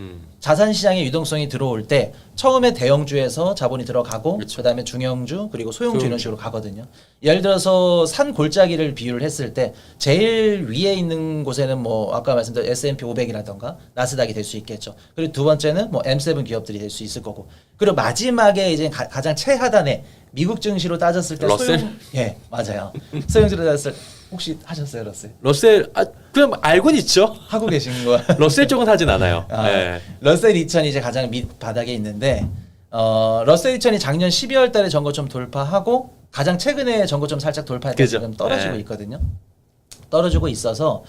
자산 시장에 유동성이 들어올 때 처음에 대형주에서 자본이 들어가고 그렇죠. 그다음에 중형주 그리고 소형주 이런 식으로 가거든요. 예를 들어서 산 골짜기를 비유를 했을 때 제일 위에 있는 곳에는 뭐 아까 말씀드린 S&P 500이라던가 나스닥이 될 수 있겠죠. 그리고 두 번째는 뭐 M7 기업들이 될 수 있을 거고. 그리고 마지막에 이제 가장 최하단에 미국 증시로 따졌을 때 러셀? 예, 맞아요. 소형주로 따졌을 때 혹시 하셨어요, 러셀? 러셀 그냥 알고는 있죠. 하고 계신 거. 러셀 쪽은 하진 않아요. 아, 네. 러셀 2000이 이제 가장 밑 바닥에 있는데 러셀 2000이 작년 12월 달에 전고점 돌파하고 가장 최근에 전고점 살짝 돌파해서 그죠. 지금 떨어지고 네. 있거든요. 떨어지고 있어서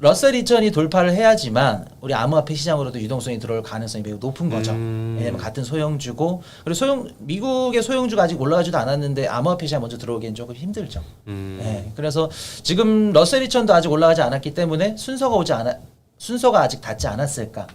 러셀 2000이 돌파를 해야지만 우리 암호화폐 시장으로도 유동성이 들어올 가능성이 매우 높은 거죠. 왜냐면 같은 소형주고 그리고 미국의 소형주가 아직 올라가지도 않았는데 암호화폐 시장 먼저 들어오기엔 조금 힘들죠. 네, 그래서 지금 러셀 2000도 아직 올라가지 않았기 때문에 순서가 아직 닿지 않았을까?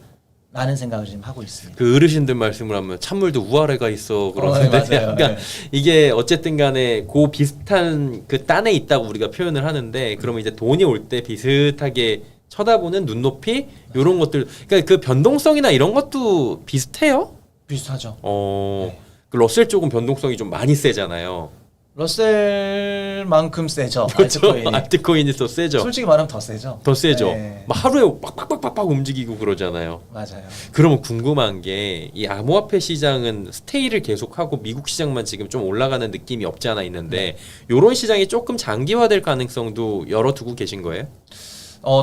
라는 생각을 지금 하고 있습니다. 그 어르신들 말씀을 하면 찬물도 우아래가 있어 그러는데 네, 맞아요. 약간 네. 이게 어쨌든 간에 그 비슷한 그 딴에 있다고 우리가 표현을 하는데 그러면 이제 돈이 올 때 비슷하게 쳐다보는 눈높이 이런 것들 그러니까 그 변동성이나 이런 것도 비슷해요? 비슷하죠. 네. 그 러셀 쪽은 변동성이 좀 많이 세잖아요. 러셀만큼 세죠. 그렇죠? 알트코인이. 알트코인이 더 세죠. 솔직히 말하면 더 세죠. 더 세죠. 네. 막 하루에 빡빡빡빡 움직이고 그러잖아요. 맞아요. 그러면 궁금한 게 이 암호화폐 시장은 스테이를 계속하고 미국 시장만 지금 좀 올라가는 느낌이 없지 않아 있는데 요런 시장이 조금 장기화될 가능성도 열어두고 계신 거예요?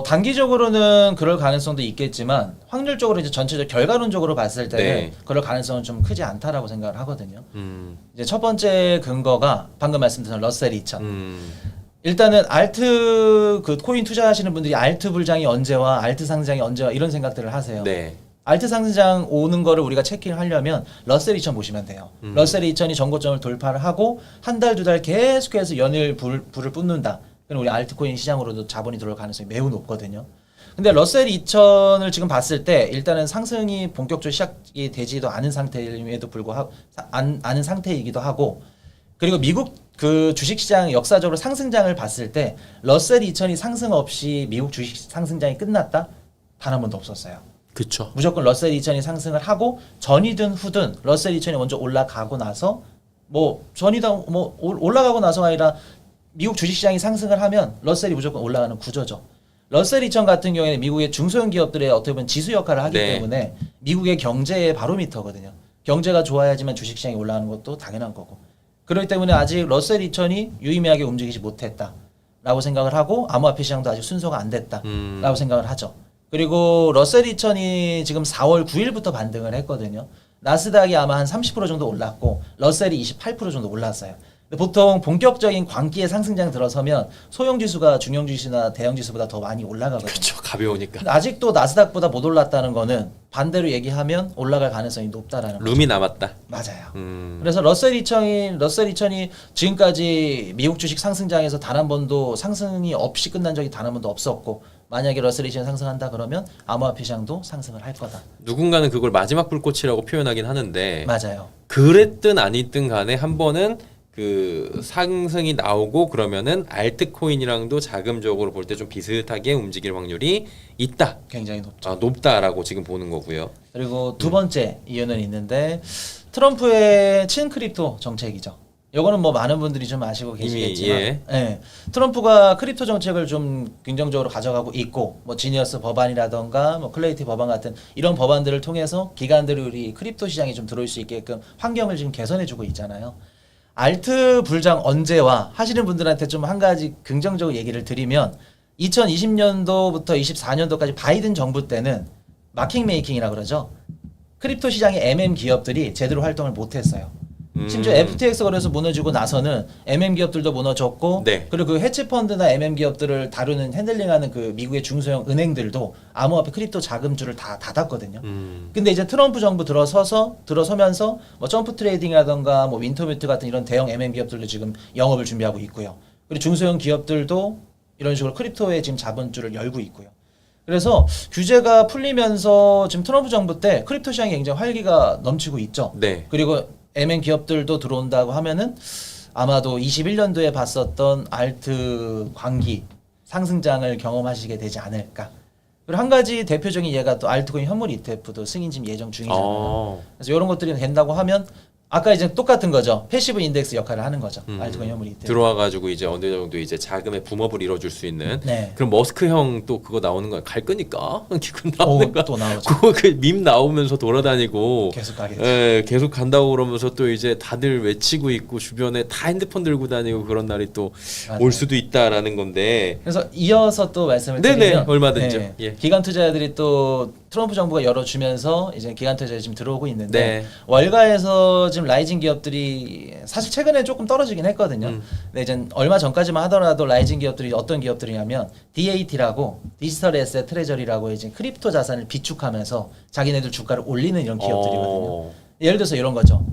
단기적으로는 그럴 가능성도 있겠지만 확률적으로 이제 전체적 결과론적으로 봤을 때는 네. 그럴 가능성은 좀 크지 않다라고 생각을 하거든요. 이제 첫 번째 근거가 방금 말씀드린 러셀 2000. 일단은 알트 그 코인 투자하시는 분들이 알트 불장이 언제와 알트 상장이 언제와 이런 생각들을 하세요. 네. 알트 상장 오는 거를 우리가 체킹을 하려면 러셀 2000 보시면 돼요. 러셀 2000이 전고점을 돌파를 하고 한 달, 두 달 계속해서 연일 불을 뿜는다. 그럼 우리 알트코인 시장으로도 자본이 들어올 가능성이 매우 높거든요. 근데 러셀 2000을 지금 봤을 때 일단은 상승이 본격적으로 시작이 되지도 않은 상태임에도 불구하고 않은 상태이기도 하고 그리고 미국 그 주식시장 역사적으로 상승장을 봤을 때 러셀 2000이 상승 없이 미국 주식 상승장이 끝났다? 단 한 번도 없었어요. 그쵸. 무조건 러셀 2000이 상승을 하고 전이든 후든 러셀 2000이 먼저 올라가고 나서 뭐 전이든 뭐 올라가고 나서가 아니라 미국 주식시장이 상승을 하면 러셀이 무조건 올라가는 구조죠. 러셀 2000 같은 경우에는 미국의 중소형 기업들의 어떻게 보면 지수 역할을 하기 네. 때문에 미국의 경제의 바로미터거든요. 경제가 좋아야지만 주식시장이 올라가는 것도 당연한 거고. 그렇기 때문에 아직 러셀 2000이 유의미하게 움직이지 못했다라고 생각을 하고 암호화폐 시장도 아직 순서가 안 됐다라고 생각을 하죠. 그리고 러셀 2000이 지금 4월 9일부터 반등을 했거든요. 나스닥이 아마 한 30% 정도 올랐고 러셀이 28% 정도 올랐어요. 근데 보통 본격적인 광기의 상승장 들어서면 소형 지수가 중형 지수나 대형 지수보다 더 많이 올라가거든요. 그쵸. 가벼우니까. 근데 아직도 나스닥보다 못 올랐다는 거는 반대로 얘기하면 올라갈 가능성이 높다라는 거죠. 룸이 남았다. 맞아요. 그래서 러셀 2000이 지금까지 미국 주식 상승장에서 단 한 번도 상승이 없이 끝난 적이 단 한 번도 없었고 만약에 러셀 2000이 상승한다 그러면 암호화폐 시장도 상승을 할 거다. 누군가는 그걸 마지막 불꽃이라고 표현하긴 하는데 맞아요. 그랬든 아니든 간에 한 번은 그 상승이 나오고 그러면은 알트코인이랑도 자금적으로 볼 때 좀 비슷하게 움직일 확률이 있다. 굉장히 높죠. 높다라고 지금 보는 거고요. 그리고 두 번째 이유는 있는데 트럼프의 친크립토 정책이죠. 요거는 뭐 많은 분들이 좀 아시고 계시겠지만 예. 트럼프가 크립토 정책을 좀 긍정적으로 가져가고 있고 뭐 지니어스 법안이라던가 뭐 클레이티 법안 같은 이런 법안들을 통해서 기관들이 우리 크립토 시장에 좀 들어올 수 있게끔 환경을 지금 개선해 주고 있잖아요. 알트 불장 언제와 하시는 분들한테 좀 한 가지 긍정적으로 얘기를 드리면 2020년도부터 24년도까지 바이든 정부 때는 마킹 메이킹이라 그러죠. 크립토 시장의 MM 기업들이 제대로 활동을 못했어요. 심지어 FTX 거래소 무너지고 나서는 MM 기업들도 무너졌고 네. 그리고 그 해치펀드나 MM 기업들을 다루는 핸들링하는 그 미국의 중소형 은행들도 암호화폐 크립토 자금줄을 다 닫았거든요. 근데 이제 트럼프 정부 들어서면서 뭐 점프 트레이딩이라던가 뭐 윈터뮤트 같은 이런 대형 MM 기업들도 지금 영업을 준비하고 있고요. 그리고 중소형 기업들도 이런 식으로 크립토에 지금 자본줄을 열고 있고요. 그래서 규제가 풀리면서 지금 트럼프 정부 때 크립토 시장이 굉장히 활기가 넘치고 있죠. 네. 그리고 MM 기업들도 들어온다고 하면은 아마도 21년도에 봤었던 알트 광기 상승장을 경험하시게 되지 않을까. 그리고 한 가지 대표적인 예가 또 알트코인 현물 ETF도 승인 지금 예정 중이잖아요. 그래서 이런 것들이 된다고 하면 아까 이제 똑같은 거죠. 패시브 인덱스 역할을 하는 거죠. 알트코인 현물 ETF. 들어와가지고 이제 어느 정도 이제 자금의 붐업을 이뤄줄 수 있는. 네. 그럼 머스크 형 또 그거 나오는 거야. 갈 거니까 기분 나오는 거야. 또 나오죠. 그거 그 밈 나오면서 돌아다니고. 계속 가겠죠. 예, 계속 간다고 그러면서 또 이제 다들 외치고 있고 주변에 다 핸드폰 들고 다니고 그런 날이 또 올 맞아요. 수도 있다라는 건데. 그래서 이어서 또 말씀을 네네, 드리면 얼마든지요. 네, 예. 기관 투자자들이 또 트럼프 정부가 열어주면서 이제 기관 투자자들이 지금 들어오고 있는데 네. 월가에서 지금 라이징 기업들이 사실 최근에 조금 떨어지긴 했거든요. 근데 이제 얼마 전까지만 하더라도 라이징 기업들이 어떤 기업들이냐면 DAT라고 디지털 에셋 트레저리라고 이제 크립토 자산을 비축하면서 자기네들 주가를 올리는 이런 기업들이거든요. 예를 들어서 이런 거죠.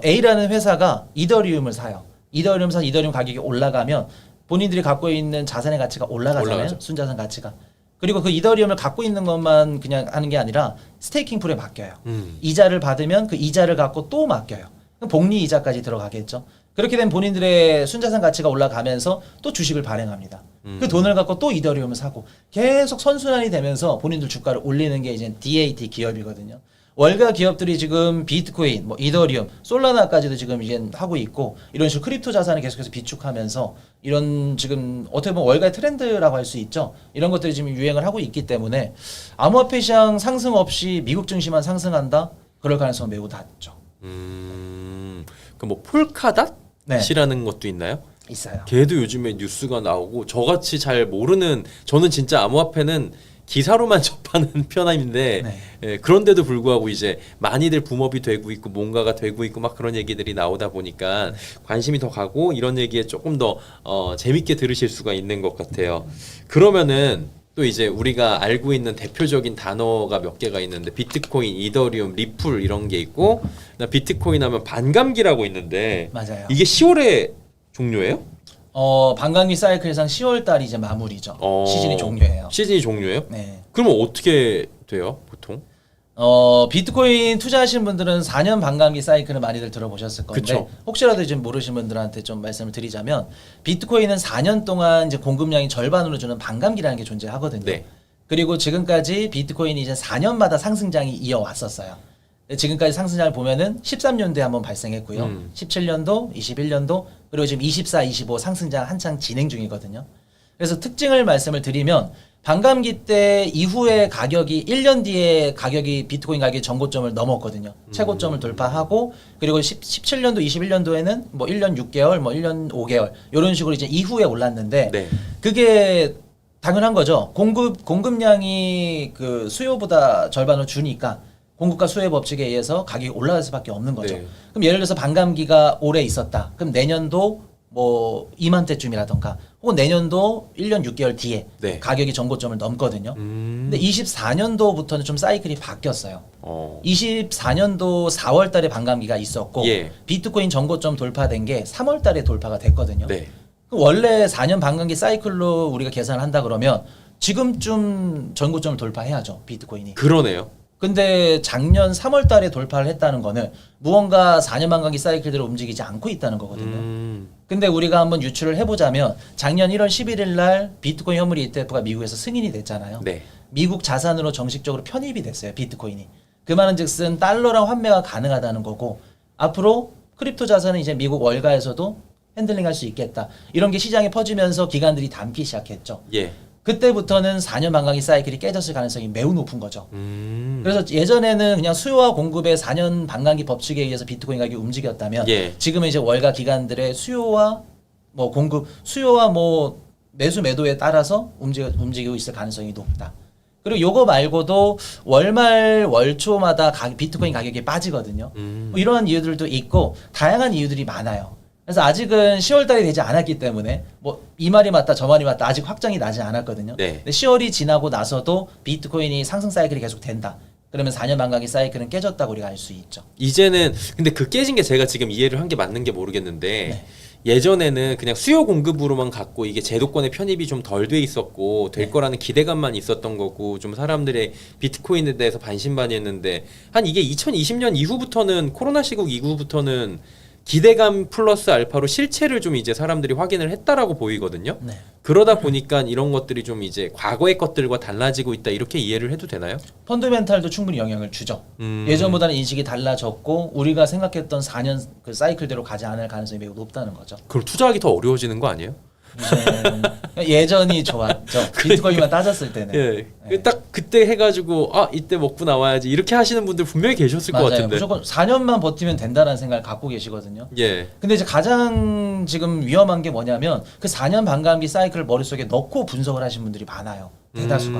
A라는 회사가 이더리움을 사요. 이더리움 사서 이더리움 가격이 올라가면 본인들이 갖고 있는 자산의 가치가 올라가잖아요. 올라가죠. 순자산 가치가. 그리고 그 이더리움을 갖고 있는 것만 그냥 하는 게 아니라 스테이킹 풀에 맡겨요. 이자를 받으면 그 이자를 갖고 또 맡겨요. 그럼 복리 이자까지 들어가겠죠. 그렇게 되면 본인들의 순자산 가치가 올라가면서 또 주식을 발행합니다. 그 돈을 갖고 또 이더리움을 사고 계속 선순환이 되면서 본인들 주가를 올리는 게 이제 DAT 기업이거든요. 월가 기업들이 지금 비트코인, 뭐 이더리움, 솔라나까지도 지금 이제 하고 있고 이런 식으로 크립토 자산을 계속해서 비축하면서 이런 지금 어떻게 보면 월가의 트렌드라고 할 수 있죠. 이런 것들이 지금 유행을 하고 있기 때문에 암호화폐 시장 상승 없이 미국 증시만 상승한다? 그럴 가능성은 매우 낮죠. 그 뭐 폴카닷이라는 네. 것도 있나요? 있어요. 걔도 요즘에 뉴스가 나오고 저같이 잘 모르는 저는 진짜 암호화폐는 기사로만 접하는 편인데 네. 예, 그런데도 불구하고 이제 많이들 붐업이 되고 있고 뭔가가 되고 있고 막 그런 얘기들이 나오다 보니까 관심이 더 가고 이런 얘기에 조금 더 재밌게 들으실 수가 있는 것 같아요. 그러면은 또 이제 우리가 알고 있는 대표적인 단어가 몇 개가 있는데 비트코인, 이더리움, 리플 이런 게 있고 비트코인 하면 반감기라고 있는데 맞아요. 이게 10월에 종료예요? 반감기 사이클상 10월 달이 이제 마무리죠. 시즌이 종료해요. 시즌이 종료해요? 네. 그러면 어떻게 돼요, 보통? 비트코인 투자하시는 분들은 4년 반감기 사이클을 많이들 들어보셨을 건데 그쵸. 혹시라도 지금 모르시는 분들한테 좀 말씀을 드리자면 비트코인은 4년 동안 이제 공급량이 절반으로 주는 반감기라는 게 존재하거든요. 네. 그리고 지금까지 비트코인이 이제 4년마다 상승장이 이어왔었어요. 지금까지 상승장을 보면은 13년도에 한번 발생했고요. 17년도, 21년도, 그리고 지금 24, 25 상승장 한창 진행 중이거든요. 그래서 특징을 말씀을 드리면 반감기 때 이후에 가격이 1년 뒤에 가격이 비트코인 가격이 전고점을 넘었거든요. 최고점을 돌파하고 그리고 17년도, 21년도에는 뭐 1년 6개월, 뭐 1년 5개월 이런 식으로 이제 이후에 올랐는데 네. 그게 당연한 거죠. 공급량이 그 수요보다 절반을 주니까 공급과 수요의 법칙에 의해서 가격이 올라갈 수밖에 없는 거죠. 네. 그럼 예를 들어서 반감기가 올해 있었다. 그럼 내년도 뭐 이맘때쯤이라던가 혹은 내년도 1년 6개월 뒤에 네. 가격이 전고점을 넘거든요. 근데 24년도부터는 좀 사이클이 바뀌었어요. 24년도 4월 달에 반감기가 있었고 예. 비트코인 전고점 돌파된 게 3월 달에 돌파가 됐거든요. 네. 그럼 원래 4년 반감기 사이클로 우리가 계산을 한다 그러면 지금쯤 전고점을 돌파해야죠. 비트코인이. 그러네요. 근데 작년 3월 달에 돌파를 했다는 거는 무언가 4년 반감기 사이클대로 움직이지 않고 있다는 거거든요. 근데 우리가 한번 유추를 해보자면 작년 1월 11일 날 비트코인 현물이 ETF가 미국에서 승인이 됐잖아요. 네. 미국 자산으로 정식적으로 편입이 됐어요. 비트코인이. 그 말은 즉슨 달러랑 환매가 가능하다는 거고 앞으로 크립토 자산은 이제 미국 월가에서도 핸들링할 수 있겠다. 이런 게 시장에 퍼지면서 기관들이 담기 시작했죠. 예. 그때부터는 4년 반감기 사이클이 깨졌을 가능성이 매우 높은 거죠. 그래서 예전에는 그냥 수요와 공급의 4년 반감기 법칙에 의해서 비트코인 가격이 움직였다면 예. 지금은 이제 월가 기관들의 수요와 뭐 공급, 수요와 뭐 매수 매도에 따라서 움직이고 있을 가능성이 높다. 그리고 요거 말고도 월말 월초마다 비트코인 가격이 빠지거든요. 뭐 이러한 이유들도 있고 다양한 이유들이 많아요. 그래서 아직은 10월 달이 되지 않았기 때문에 뭐 이 말이 맞다 저 말이 맞다 아직 확정이 나지 않았거든요. 네. 근데 10월이 지나고 나서도 비트코인이 상승 사이클이 계속 된다. 그러면 4년 반감기 사이클은 깨졌다고 우리가 알 수 있죠. 이제는 근데 그 깨진 게 제가 지금 이해를 한 게 맞는 게 모르겠는데 네. 예전에는 그냥 수요 공급으로만 갖고 이게 제도권의 편입이 좀 덜 돼 있었고 될 네. 거라는 기대감만 있었던 거고 좀 사람들의 비트코인에 대해서 반신반의했는데 한 이게 2020년 이후부터는 코로나 시국 이후부터는 기대감 플러스 알파로 실체를 좀 이제 사람들이 확인을 했다라고 보이거든요. 네. 그러다 보니까 이런 것들이 좀 이제 과거의 것들과 달라지고 있다 이렇게 이해를 해도 되나요? 펀더멘탈도 충분히 영향을 주죠. 예전보다는 인식이 달라졌고 우리가 생각했던 4년 그 사이클대로 가지 않을 가능성이 매우 높다는 거죠. 그럼 투자하기 더 어려워지는 거 아니에요? 이제는 예전이 좋았죠. 비트코인만 따졌을 때는. 예, 네. 딱 그때 해가지고 아 이때 먹고 나와야지 이렇게 하시는 분들 분명히 계셨을 것 맞아요. 같은데. 무조건 4년만 버티면 된다는 생각을 갖고 계시거든요. 예, 근데 이제 가장 지금 위험한 게 뭐냐면 그 4년 반감기 사이클을 머릿속에 넣고 분석을 하신 분들이 많아요. 대다수가.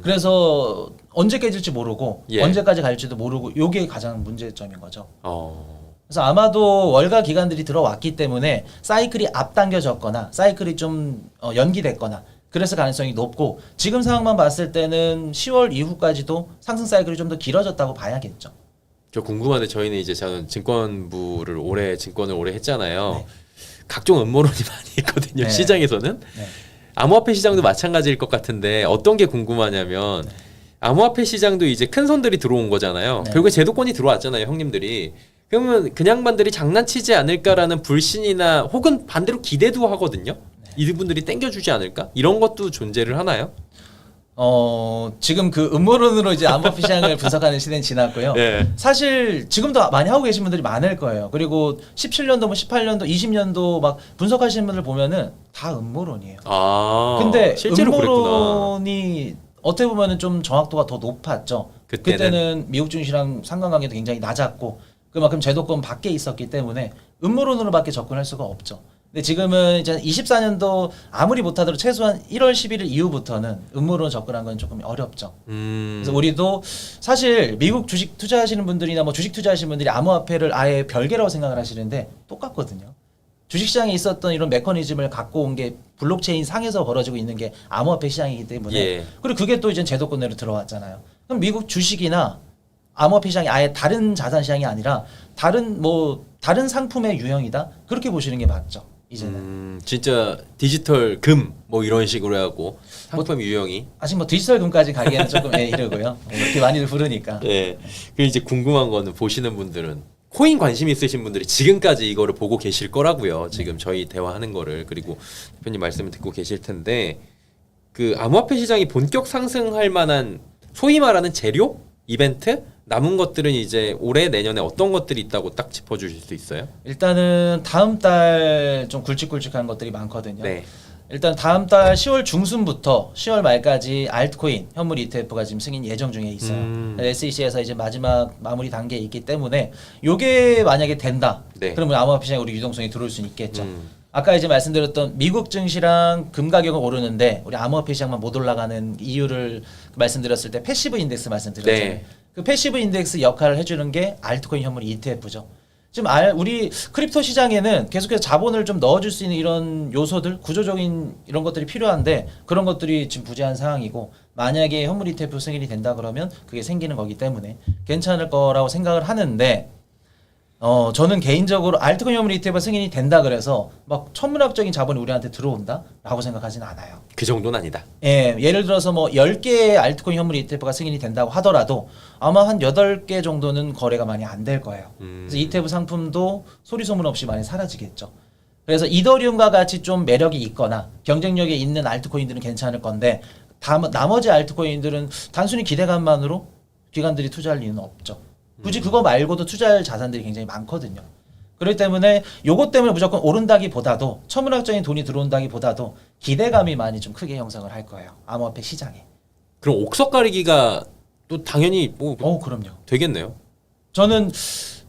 그래서 언제 깨질지 모르고 예. 언제까지 갈지도 모르고 요게 가장 문제점인 거죠. 어, 그래서 아마도 월가 기관들이 들어왔기 때문에 사이클이 앞당겨졌거나 사이클이 좀 연기됐거나 그래서 가능성이 높고 지금 상황만 봤을 때는 10월 이후까지도 상승 사이클이 좀 더 길어졌다고 봐야겠죠. 저 궁금한데 저희는 이제 저는 증권을 오래 했잖아요. 네. 각종 음모론이 많이 있거든요. 네. 시장에서는. 네. 암호화폐 시장도 마찬가지일 것 같은데 어떤 게 궁금하냐면 암호화폐 시장도 이제 큰 손들이 들어온 거잖아요. 네. 결국에 제도권이 들어왔잖아요, 형님들이. 그러면 그냥반들이 장난치지 않을까라는 불신이나 혹은 반대로 기대도 하거든요. 이분들이 땡겨주지 않을까? 이런 것도 존재를 하나요? 지금 그 음모론으로 이제 암호화폐 시장을 분석하는 시대는 지났고요. 네. 사실 지금도 많이 하고 계신 분들이 많을 거예요. 그리고 17년도, 뭐 18년도, 20년도 막 분석하시는 분들 보면은 다 음모론이에요. 아, 근데 실제로 그랬구나. 음모론이 어떻게 보면은 좀 정확도가 더 높았죠. 그때는? 그때는 미국 증시랑 상관관계도 굉장히 낮았고 그만큼 제도권 밖에 있었기 때문에 음모론으로밖에 접근할 수가 없죠. 근데 지금은 이제 24년도 아무리 못하더라도 최소한 1월 11일 이후부터는 음모론 접근한 건 조금 어렵죠. 그래서 우리도 사실 미국 주식 투자하시는 분들이나 뭐 주식 투자하시는 분들이 암호화폐를 아예 별개라고 생각을 하시는데 똑같거든요. 주식시장에 있었던 이런 메커니즘을 갖고 온 게 블록체인 상에서 벌어지고 있는 게 암호화폐 시장이기 때문에 예. 그리고 그게 또 이제 제도권 내로 들어왔잖아요. 그럼 미국 주식이나 암호화폐 시장이 아예 다른 자산 시장이 아니라 다른 상품의 유형이다 그렇게 보시는 게 맞죠. 이제는. 진짜 디지털 금 뭐 이런 식으로 하고 상품 유형이. 아직 뭐 디지털 금까지 가기에는 조금 이르고요. 이렇게 많이들 부르니까. 네. 그리고 이제 궁금한 거는 보시는 분들은 코인 관심 있으신 분들이 지금까지 이거를 보고 계실 거라고요. 지금 저희 대화하는 거를. 그리고 대표님 말씀을 듣고 계실 텐데 그 암호화폐 시장이 본격 상승할 만한 소위 말하는 재료? 이벤트? 남은 것들은 이제 올해 내년에 어떤 것들이 있다고 딱 짚어주실 수 있어요? 일단은 다음 달 좀 굵직굵직한 것들이 많거든요. 네. 일단 다음 달 10월 중순부터 10월 말까지 알트코인 현물 ETF가 지금 승인 예정 중에 있어요. SEC에서 이제 마지막 마무리 단계에 있기 때문에 요게 만약에 된다. 네. 그러면 암호화폐 시장에 우리 유동성이 들어올 수는 있겠죠. 아까 이제 말씀드렸던 미국 증시랑 금 가격은 오르는데 우리 암호화폐 시장만 못 올라가는 이유를 말씀드렸을 때 패시브 인덱스 말씀드렸잖아요. 네. 그 패시브 인덱스 역할을 해주는 게 알트코인 현물 ETF죠. 지금 우리 크립토 시장에는 계속해서 자본을 좀 넣어줄 수 있는 이런 요소들, 구조적인 이런 것들이 필요한데 그런 것들이 지금 부재한 상황이고 만약에 현물 ETF 승인이 된다 그러면 그게 생기는 거기 때문에 괜찮을 거라고 생각을 하는데 저는 개인적으로 알트코인 현물 ETF 승인이 된다 그래서 막 천문학적인 자본이 우리한테 들어온다? 라고 생각하진 않아요. 그 정도는 아니다. 예, 예를 들어서 뭐 10개의 알트코인 현물 ETF가 승인이 된다고 하더라도 아마 한 8개 정도는 거래가 많이 안 될 거예요. 그래서 ETF 상품도 소리 소문 없이 많이 사라지겠죠. 그래서 이더리움과 같이 좀 매력이 있거나 경쟁력이 있는 알트코인들은 괜찮을 건데 나머지 알트코인들은 단순히 기대감만으로 기관들이 투자할 이유는 없죠. 굳이 그거 말고도 투자할 자산들이 굉장히 많거든요. 그렇기 때문에 요것 때문에 무조건 오른다기보다도 천문학적인 돈이 들어온다기보다도 기대감이 많이 좀 크게 형성을 할 거예요. 암호화폐 시장에. 그럼 옥석 가리기가 또 당연히 뭐 그럼요. 되겠네요. 저는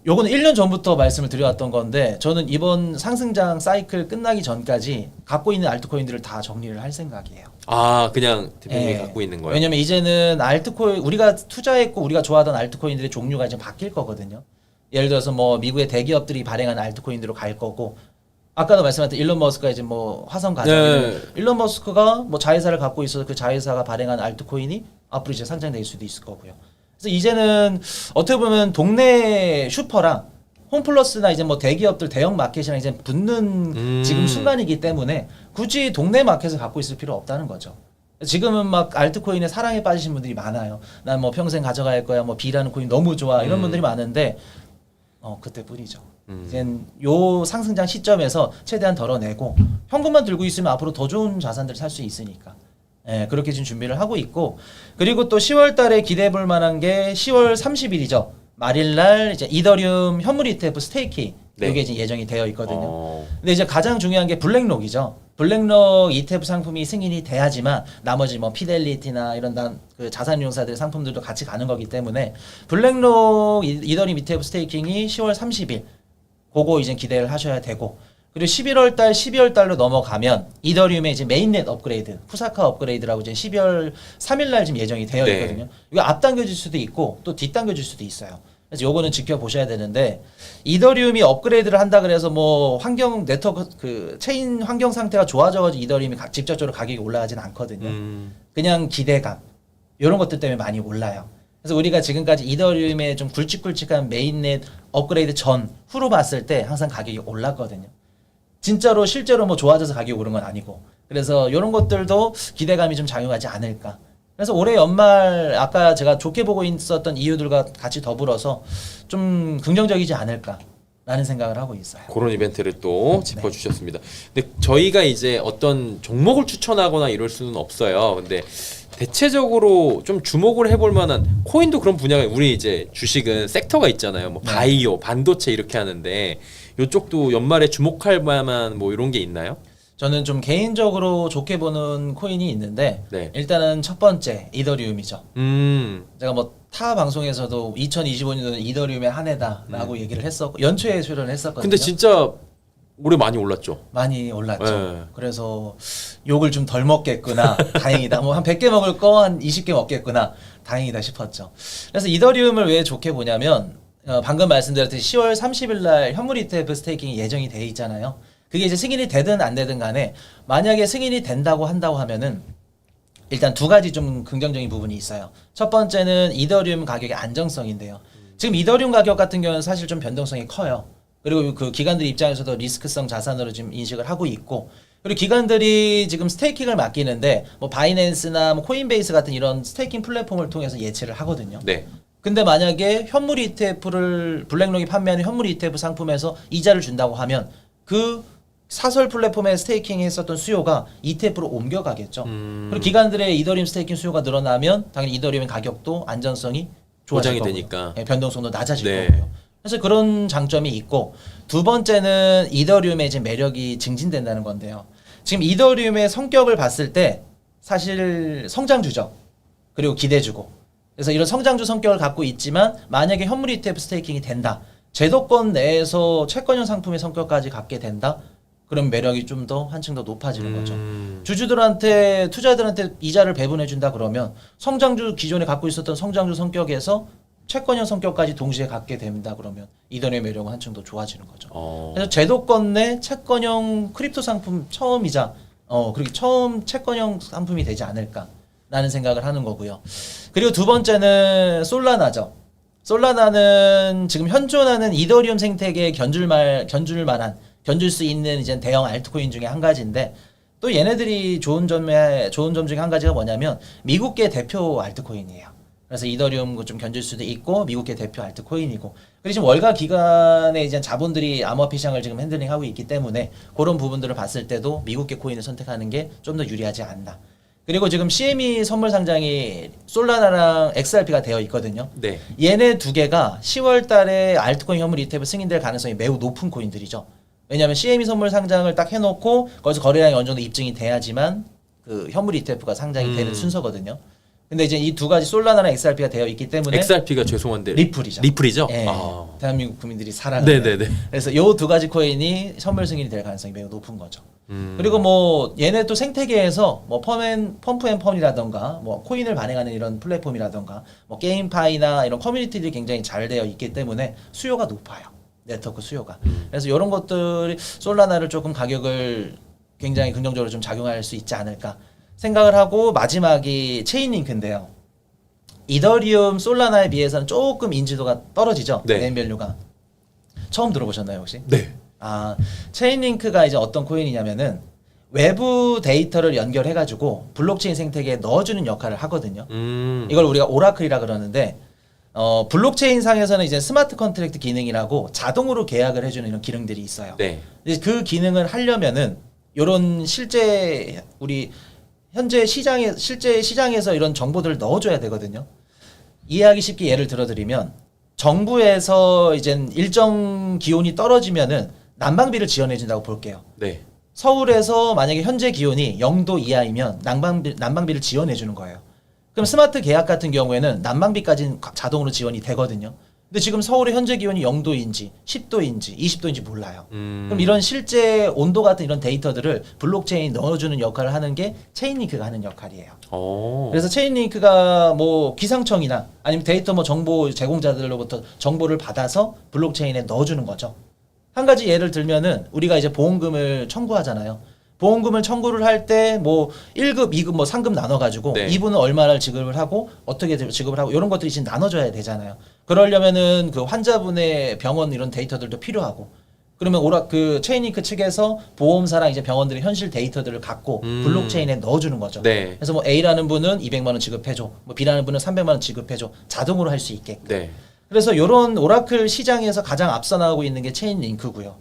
요거는 1년 전부터 말씀을 드려왔던 건데 저는 이번 상승장 사이클 끝나기 전까지 갖고 있는 알트코인들을 다 정리를 할 생각이에요. 아, 그냥 대표님이 갖고 있는 거예요? 왜냐면 이제는 알트코인 우리가 투자했고 우리가 좋아하던 알트코인들의 종류가 이제 바뀔 거거든요. 예를 들어서 뭐 미국의 대기업들이 발행한 알트코인으로 갈 거고 아까도 말씀하셨던 일론 머스크가 이제 뭐 화성 가정 네. 일론 머스크가 뭐 자회사를 갖고 있어서 그 자회사가 발행한 알트코인이 앞으로 이제 상장될 수도 있을 거고요. 그래서 이제는 어떻게 보면 동네 슈퍼랑 홈플러스나 이제 뭐 대기업들 대형 마켓이랑 이제 붙는 지금 순간이기 때문에 굳이 동네 마켓을 갖고 있을 필요 없다는 거죠. 지금은 막 알트코인에 사랑에 빠지신 분들이 많아요. 난 뭐 평생 가져갈 거야. 뭐 B라는 코인 너무 좋아. 이런 분들이 많은데 그때뿐이죠. 이젠 요 상승장 시점에서 최대한 덜어내고 현금만 들고 있으면 앞으로 더 좋은 자산들 살 수 있으니까. 예, 그렇게 지금 준비를 하고 있고 그리고 또 10월 달에 기대해 볼 만한 게 10월 30일이죠. 말일날 이제 이더리움 현물 ETF 스테이킹 네. 이게 이제 예정이 되어 있거든요. 근데 이제 가장 중요한 게 블랙록이죠. 블랙록 ETF 상품이 승인이 돼야지만 나머지 뭐 피델리티나 이런 그 자산운용사들의 상품들도 같이 가는 거기 때문에 블랙록 이더리움 ETF 스테이킹이 10월 30일 그거 이제 기대를 하셔야 되고 그리고 11월 달, 12월 달로 넘어가면 이더리움의 이제 메인넷 업그레이드, 푸사카 업그레이드라고 이제 12월 3일 날 지금 예정이 되어 있거든요. 이거 앞당겨질 수도 있고 또 뒷당겨질 수도 있어요. 그래서 요거는 지켜보셔야 되는데 이더리움이 업그레이드를 한다 그래서 뭐 환경 네트워크 그 체인 환경 상태가 좋아져가지고 이더리움이 직접적으로 가격이 올라가진 않거든요. 그냥 기대감 이런 것들 때문에 많이 올라요. 그래서 우리가 지금까지 이더리움의 좀 굵직굵직한 메인넷 업그레이드 전 후로 봤을 때 항상 가격이 올랐거든요. 진짜로 실제로 뭐 좋아져서 가격이 오른 건 아니고 그래서 이런 것들도 기대감이 좀 작용하지 않을까. 그래서 올해 연말 아까 제가 좋게 보고 있었던 이유들과 같이 더불어서 좀 긍정적이지 않을까라는 생각을 하고 있어요. 그런 이벤트를 또 짚어주셨습니다. 근데 저희가 이제 어떤 종목을 추천하거나 이럴 수는 없어요. 근데 대체적으로 좀 주목을 해볼 만한 코인도 그런 분야가 우리 이제 주식은 섹터가 있잖아요. 뭐 바이오, 반도체 이렇게 하는데 이쪽도 연말에 주목할 만한 뭐 이런 게 있나요? 저는 좀 개인적으로 좋게 보는 코인이 있는데 네. 일단은 첫 번째 이더리움이죠. 제가 뭐 타 방송에서도 2025년도는 이더리움의 한 해다라고 얘기를 했었고 연초에 출연을 했었거든요. 근데 진짜 올해 많이 올랐죠. 많이 올랐죠. 네. 그래서 욕을 좀 덜 먹겠구나. 다행이다. 뭐 한 100개 먹을 거 한 20개 먹겠구나. 다행이다 싶었죠. 그래서 이더리움을 왜 좋게 보냐면 방금 말씀드렸듯이 10월 30일 날 현물 ETF 스테이킹이 예정이 돼 있잖아요. 그게 이제 승인이 되든 안 되든 간에 만약에 승인이 된다고 한다고 하면은 일단 두 가지 좀 긍정적인 부분이 있어요. 첫 번째는 이더리움 가격의 안정성인데요. 지금 이더리움 가격 같은 경우는 사실 좀 변동성이 커요. 그리고 그 기관들 입장에서도 리스크성 자산으로 지금 인식을 하고 있고, 그리고 기관들이 지금 스테이킹을 맡기는데 뭐 바이낸스나 뭐 코인베이스 같은 이런 스테이킹 플랫폼을 통해서 예치를 하거든요. 네. 근데 만약에 현물 ETF를 블랙록이 판매하는 현물 ETF 상품에서 이자를 준다고 하면 그 사설 플랫폼에 스테이킹했었던 수요가 ETF로 옮겨가겠죠. 그리고 기관들의 이더리움 스테이킹 수요가 늘어나면 당연히 이더리움의 가격도 안전성이 좋아질 보장이 거고요. 되니까. 예, 변동성도 낮아질 네. 거고요. 그래서 그런 장점이 있고, 두 번째는 이더리움의 이제 매력이 증진된다는 건데요. 지금 이더리움의 성격을 봤을 때 사실 성장주죠. 그리고 기대주고. 그래서 이런 성장주 성격을 갖고 있지만 만약에 현물 ETF 스테이킹이 된다. 제도권 내에서 채권형 상품의 성격까지 갖게 된다. 그럼 매력이 좀 더 한층 더 높아지는 거죠. 주주들한테 투자자들한테 이자를 배분해 준다 그러면 성장주 기존에 갖고 있었던 성장주 성격에서 채권형 성격까지 동시에 갖게 된다 그러면 이더리움의 매력은 한층 더 좋아지는 거죠. 그래서 제도권 내 채권형 크립토 상품 처음이자 그리고 처음 채권형 상품이 되지 않을까라는 생각을 하는 거고요. 그리고 두 번째는 솔라나죠. 솔라나는 지금 현존하는 이더리움 생태계에 견줄 수 있는 이제 대형 알트코인 중에 한 가지인데, 또 얘네들이 좋은 점 중에 한 가지가 뭐냐면 미국계 대표 알트코인이에요. 그래서 이더리움 좀 견줄 수도 있고 미국계 대표 알트코인이고, 그리고 지금 월가 기관의 이제 자본들이 암호화폐 시장을 지금 핸들링하고 있기 때문에 그런 부분들을 봤을 때도 미국계 코인을 선택하는 게 좀 더 유리하지 않나. 그리고 지금 CME 선물 상장이 솔라나랑 XRP가 되어 있거든요. 네. 얘네 두 개가 10월 달에 알트코인 현물 ETF 승인될 가능성이 매우 높은 코인들이죠. 왜냐하면 CME 선물 상장을 딱 해놓고 거기서 거래량이 어느 정도 입증이 돼야지만 그 현물 ETF가 상장이 되는 순서거든요. 근데 이제 이 두 가지 솔라나랑 XRP가 되어 있기 때문에 XRP가 죄송한데 리플이죠. 리플이죠? 예, 아. 대한민국 국민들이 사랑하는. 네네네. 그래서 이 두 가지 코인이 선물 승인이 될 가능성이 매우 높은 거죠. 그리고 뭐 얘네 또 생태계에서 뭐 펌프앤펀이라던가 뭐 코인을 발행하는 이런 플랫폼이라던가 뭐 게임파이나 이런 커뮤니티들이 굉장히 잘 되어 있기 때문에 수요가 높아요. 네트워크 수요가. 그래서 이런 것들이 솔라나를 조금 가격을 굉장히 긍정적으로 좀 작용할 수 있지 않을까 생각을 하고, 마지막이 체인링크인데요. 이더리움 솔라나에 비해서는 조금 인지도가 떨어지죠. 네. 네임밸류가. 처음 들어보셨나요 혹시? 네. 체인링크가 이제 어떤 코인이냐면은 외부 데이터를 연결해가지고 블록체인 생태계에 넣어주는 역할을 하거든요. 이걸 우리가 오라클이라 그러는데, 블록체인 상에서는 이제 스마트 컨트랙트 기능이라고 자동으로 계약을 해주는 이런 기능들이 있어요. 네. 근데 그 기능을 하려면은 요런 실제 우리 현재 시장에서 이런 정보들을 넣어줘야 되거든요. 이해하기 쉽게 예를 들어드리면, 정부에서 이제 일정 기온이 떨어지면은 난방비를 지원해준다고 볼게요. 네. 서울에서 만약에 현재 기온이 0도 이하이면 난방비를 지원해주는 거예요. 그럼 스마트 계약 같은 경우에는 난방비까지는 자동으로 지원이 되거든요. 근데 지금 서울의 현재 기온이 0도인지 10도인지 20도인지 몰라요. 그럼 이런 실제 온도 같은 이런 데이터들을 블록체인에 넣어주는 역할을 하는 게 체인링크가 하는 역할이에요. 그래서 체인링크가 뭐 기상청이나 아니면 데이터 뭐 정보 제공자들로부터 정보를 받아서 블록체인에 넣어주는 거죠. 한 가지 예를 들면은 우리가 이제 보험금을 청구하잖아요. 보험금을 청구를 할 때 뭐 1급, 2급, 뭐 3급 나눠가지고 네. 이분은 얼마를 지급을 하고 어떻게 지급을 하고 이런 것들이 지금 나눠줘야 되잖아요. 그러려면은 그 환자분의 병원 이런 데이터들도 필요하고, 그러면 그 체인링크 측에서 보험사랑 이제 병원들의 현실 데이터들을 갖고 블록체인에 넣어주는 거죠. 네. 그래서 뭐 A라는 분은 200만 원 지급해줘, 뭐 B라는 분은 300만 원 지급해줘, 자동으로 할 수 있게끔. 네. 그래서 이런 오라클 시장에서 가장 앞서 나가고 있는 게 체인링크고요.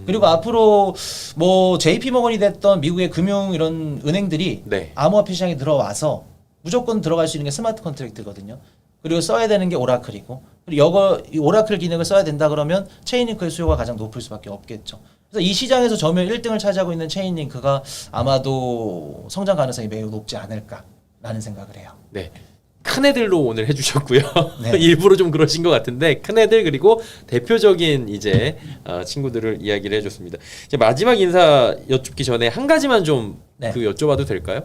그리고 앞으로 뭐 JP모건이 됐던 미국의 금융 이런 은행들이 네. 암호화폐 시장에 들어와서 무조건 들어갈 수 있는 게 스마트 컨트랙트거든요. 그리고 써야 되는 게 오라클이고, 그리고 이 오라클 기능을 써야 된다 그러면 체인링크의 수요가 가장 높을 수밖에 없겠죠. 그래서 이 시장에서 점유율 1등을 차지하고 있는 체인링크가 아마도 성장 가능성이 매우 높지 않을까라는 생각을 해요. 네. 큰 애들로 오늘 해주셨고요. 네. 일부러 좀 그러신 것 같은데, 큰 애들 그리고 대표적인 이제 친구들을 이야기를 해줬습니다. 이제 마지막 인사 여쭙기 전에 한 가지만 좀 네. 그 여쭤봐도 될까요?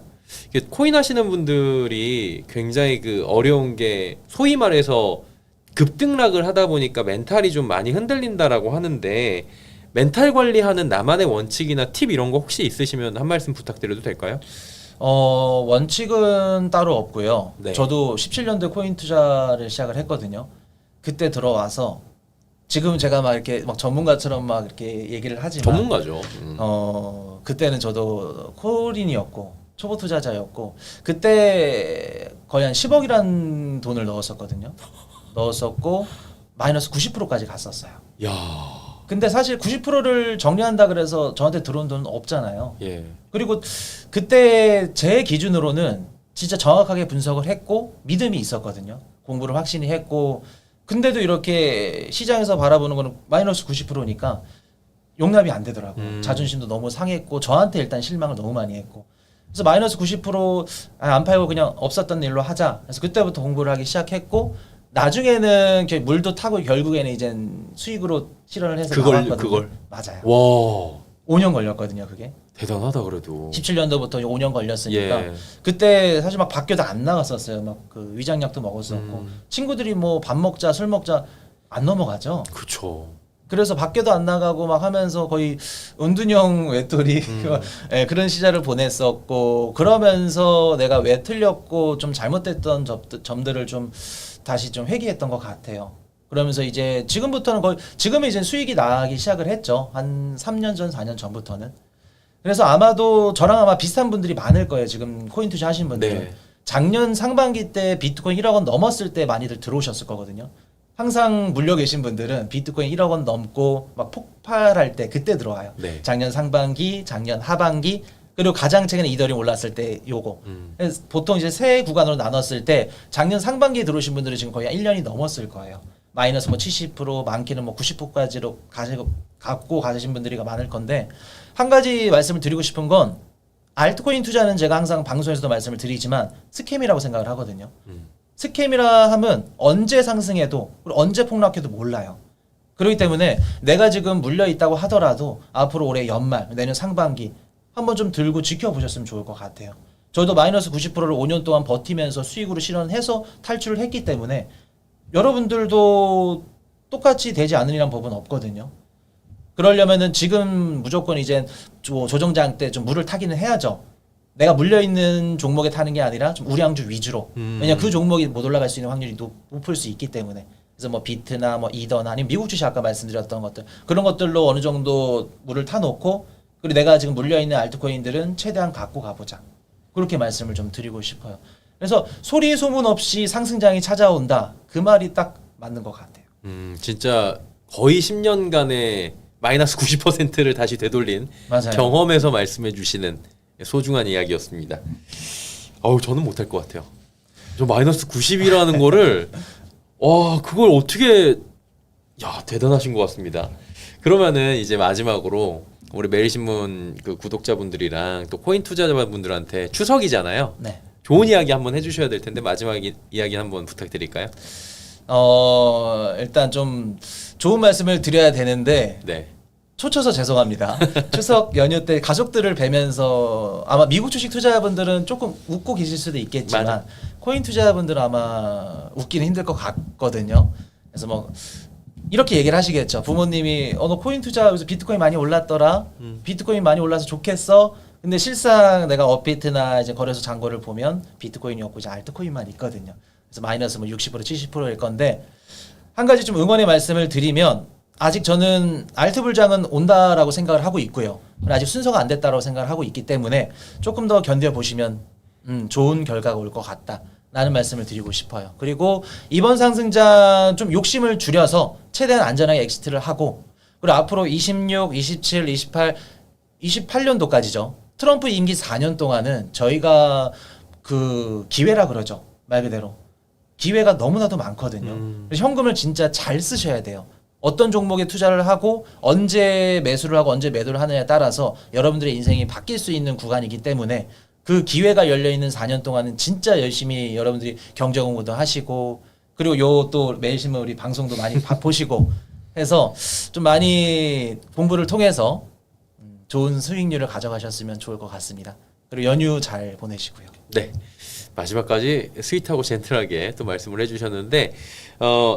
이게 코인 하시는 분들이 굉장히 그 어려운 게 소위 말해서 급등락을 하다 보니까 멘탈이 좀 많이 흔들린다라고 하는데, 멘탈 관리하는 나만의 원칙이나 팁 이런 거 혹시 있으시면 한 말씀 부탁드려도 될까요? 원칙은 따로 없고요. 네. 저도 17년도에 코인 투자를 시작을 했거든요. 그때 들어와서 지금 제가 막 이렇게 막 전문가처럼 막 이렇게 얘기를 하지만 전문가죠. 그때는 저도 코린이었고 초보 투자자였고 그때 거의 한 10억이라는 돈을 넣었었거든요. 넣었었고 마이너스 90%까지 갔었어요. 야, 근데 사실 90%를 정리한다 그래서 저한테 들어온 돈은 없잖아요. 예. 그리고 그때 제 기준으로는 진짜 정확하게 분석을 했고 믿음이 있었거든요. 공부를 확실히 했고 근데도 이렇게 시장에서 바라보는 거는 마이너스 90%니까 용납이 안 되더라고요. 자존심도 너무 상했고 저한테 일단 실망을 너무 많이 했고 그래서 마이너스 90%안 팔고 그냥 없었던 일로 하자. 그래서 그때부터 공부를 하기 시작했고 나중에는 이렇게 물도 타고 결국에는 이젠 수익으로 실현을 해서 나왔거든요. 그걸 맞아요. 와, 5년 걸렸거든요, 그게. 대단하다 그래도. 17년도부터 5년 걸렸으니까 예. 그때 사실 막 밖에도 안 나갔었어요. 막 그 위장약도 먹었었고 친구들이 뭐 밥 먹자 술 먹자 안 넘어가죠. 그쵸. 그래서 밖에도 안 나가고 막 하면서 거의 은둔형 외톨이 예, 그런 시절을 보냈었고 그러면서 내가 왜 틀렸고 좀 잘못됐던 점들을 좀 다시 좀 회귀했던 것 같아요. 그러면서 이제 지금부터는 거의 지금은 이제 수익이 나기 시작을 했죠. 한 3년 전, 4년 전부터는. 그래서 아마도 저랑 아마 비슷한 분들이 많을 거예요. 지금 코인 투자 하신 분들은. 네. 작년 상반기 때 비트코인 1억 원 넘었을 때 많이들 들어오셨을 거거든요. 항상 물려 계신 분들은 비트코인 1억 원 넘고 막 폭발할 때 그때 들어와요. 네. 작년 상반기, 작년 하반기, 그리고 가장 최근에 이더리움 올랐을 때 요거. 그래서 보통 이제 세 구간으로 나눴을 때 작년 상반기에 들어오신 분들은 지금 거의 1년이 넘었을 거예요. 마이너스 뭐 70%, 많게는 뭐 90%까지로 갖고 가신 분들이 많을 건데 한 가지 말씀을 드리고 싶은 건 알트코인 투자는 제가 항상 방송에서도 말씀을 드리지만 스캠이라고 생각을 하거든요. 스캠이라 하면 언제 상승해도 그리고 언제 폭락해도 몰라요. 그렇기 때문에 내가 지금 물려 있다고 하더라도 앞으로 올해 연말, 내년 상반기 한번 좀 들고 지켜보셨으면 좋을 것 같아요. 저도 마이너스 90%를 5년 동안 버티면서 수익으로 실현해서 탈출을 했기 때문에 여러분들도 똑같이 되지 않으리란 법은 없거든요. 그러려면은 지금 무조건 이제 조정장 때 좀 물을 타기는 해야죠. 내가 물려있는 종목에 타는 게 아니라 좀 우량주 위주로. 왜냐 그 종목이 못 올라갈 수 있는 확률이 높을 수 있기 때문에. 그래서 뭐 비트나 뭐 이더나 아니면 미국 주식 아까 말씀드렸던 것들 그런 것들로 어느 정도 물을 타놓고 그리고 내가 지금 물려있는 알트코인들은 최대한 갖고 가보자. 그렇게 말씀을 좀 드리고 싶어요. 그래서 소리 소문 없이 상승장이 찾아온다. 그 말이 딱 맞는 것 같아요. 진짜 거의 10년간의 마이너스 90%를 다시 되돌린 맞아요. 경험에서 말씀해 주시는 소중한 이야기였습니다. 어우, 저는 못할 것 같아요. 저 마이너스 90이라는 거를 와, 그걸 어떻게 야, 대단하신 것 같습니다. 그러면은 이제 마지막으로 우리 매일신문 그 구독자분들이랑 또 코인 투자자분들한테 추석이잖아요. 네. 좋은 이야기 한번 해주셔야 될 텐데 마지막 이야기 한번 부탁드릴까요? 일단 좀 좋은 말씀을 드려야 되는데 네. 초쳐서 죄송합니다. 추석 연휴 때 가족들을 뵈면서 아마 미국 주식 투자자분들은 조금 웃고 계실 수도 있겠지만 맞아. 코인 투자자분들은 아마 웃기는 힘들 것 같거든요. 그래서 뭐 이렇게 얘기를 하시겠죠. 부모님이 너 코인 투자하면서 비트코인 많이 올랐더라. 비트코인 많이 올라서 좋겠어. 근데 실상 내가 업비트나 이제 거래소 잔고를 보면 비트코인이 없고 이제 알트코인만 있거든요. 그래서 마이너스 뭐 60% 70%일 건데 한 가지 좀 응원의 말씀을 드리면 아직 저는 알트 불장은 온다라고 생각을 하고 있고요. 아직 순서가 안 됐다라고 생각을 하고 있기 때문에 조금 더 견뎌 보시면 좋은 결과가 올 것 같다. 라는 말씀을 드리고 싶어요. 그리고 이번 상승장 좀 욕심을 줄여서 최대한 안전하게 엑시트를 하고 그리고 앞으로 26, 27, 28, 28년도까지죠. 트럼프 임기 4년 동안은 저희가 그 기회라 그러죠. 말 그대로. 기회가 너무나도 많거든요. 그래서 현금을 진짜 잘 쓰셔야 돼요. 어떤 종목에 투자를 하고 언제 매수를 하고 언제 매도를 하느냐에 따라서 여러분들의 인생이 바뀔 수 있는 구간이기 때문에 그 기회가 열려있는 4년 동안은 진짜 열심히 여러분들이 경제 공부도 하시고 그리고 요 또 매일신문 우리 방송도 많이 보시고 해서 좀 많이 공부를 통해서 좋은 수익률을 가져가셨으면 좋을 것 같습니다. 그리고 연휴 잘 보내시고요. 네. 마지막까지 스윗하고 젠틀하게 또 말씀을 해주셨는데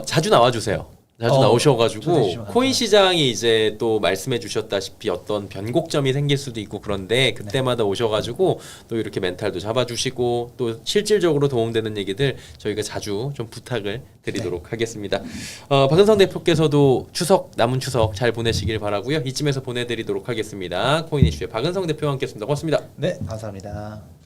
자주 나와주세요. 자주 초대해 나오셔가지고 주시면 코인 감사합니다. 시장이 이제 또 말씀해 주셨다시피 어떤 변곡점이 생길 수도 있고 그런데 그때마다 오셔가지고 또 이렇게 멘탈도 잡아주시고 또 실질적으로 도움되는 얘기들 저희가 자주 좀 부탁을 드리도록 하겠습니다. 박은성 대표께서도 남은 추석 잘 보내시길 바라고요. 이쯤에서 보내드리도록 하겠습니다. 코인 이슈의 박은성 대표와 함께했습니다. 고맙습니다. 네, 감사합니다.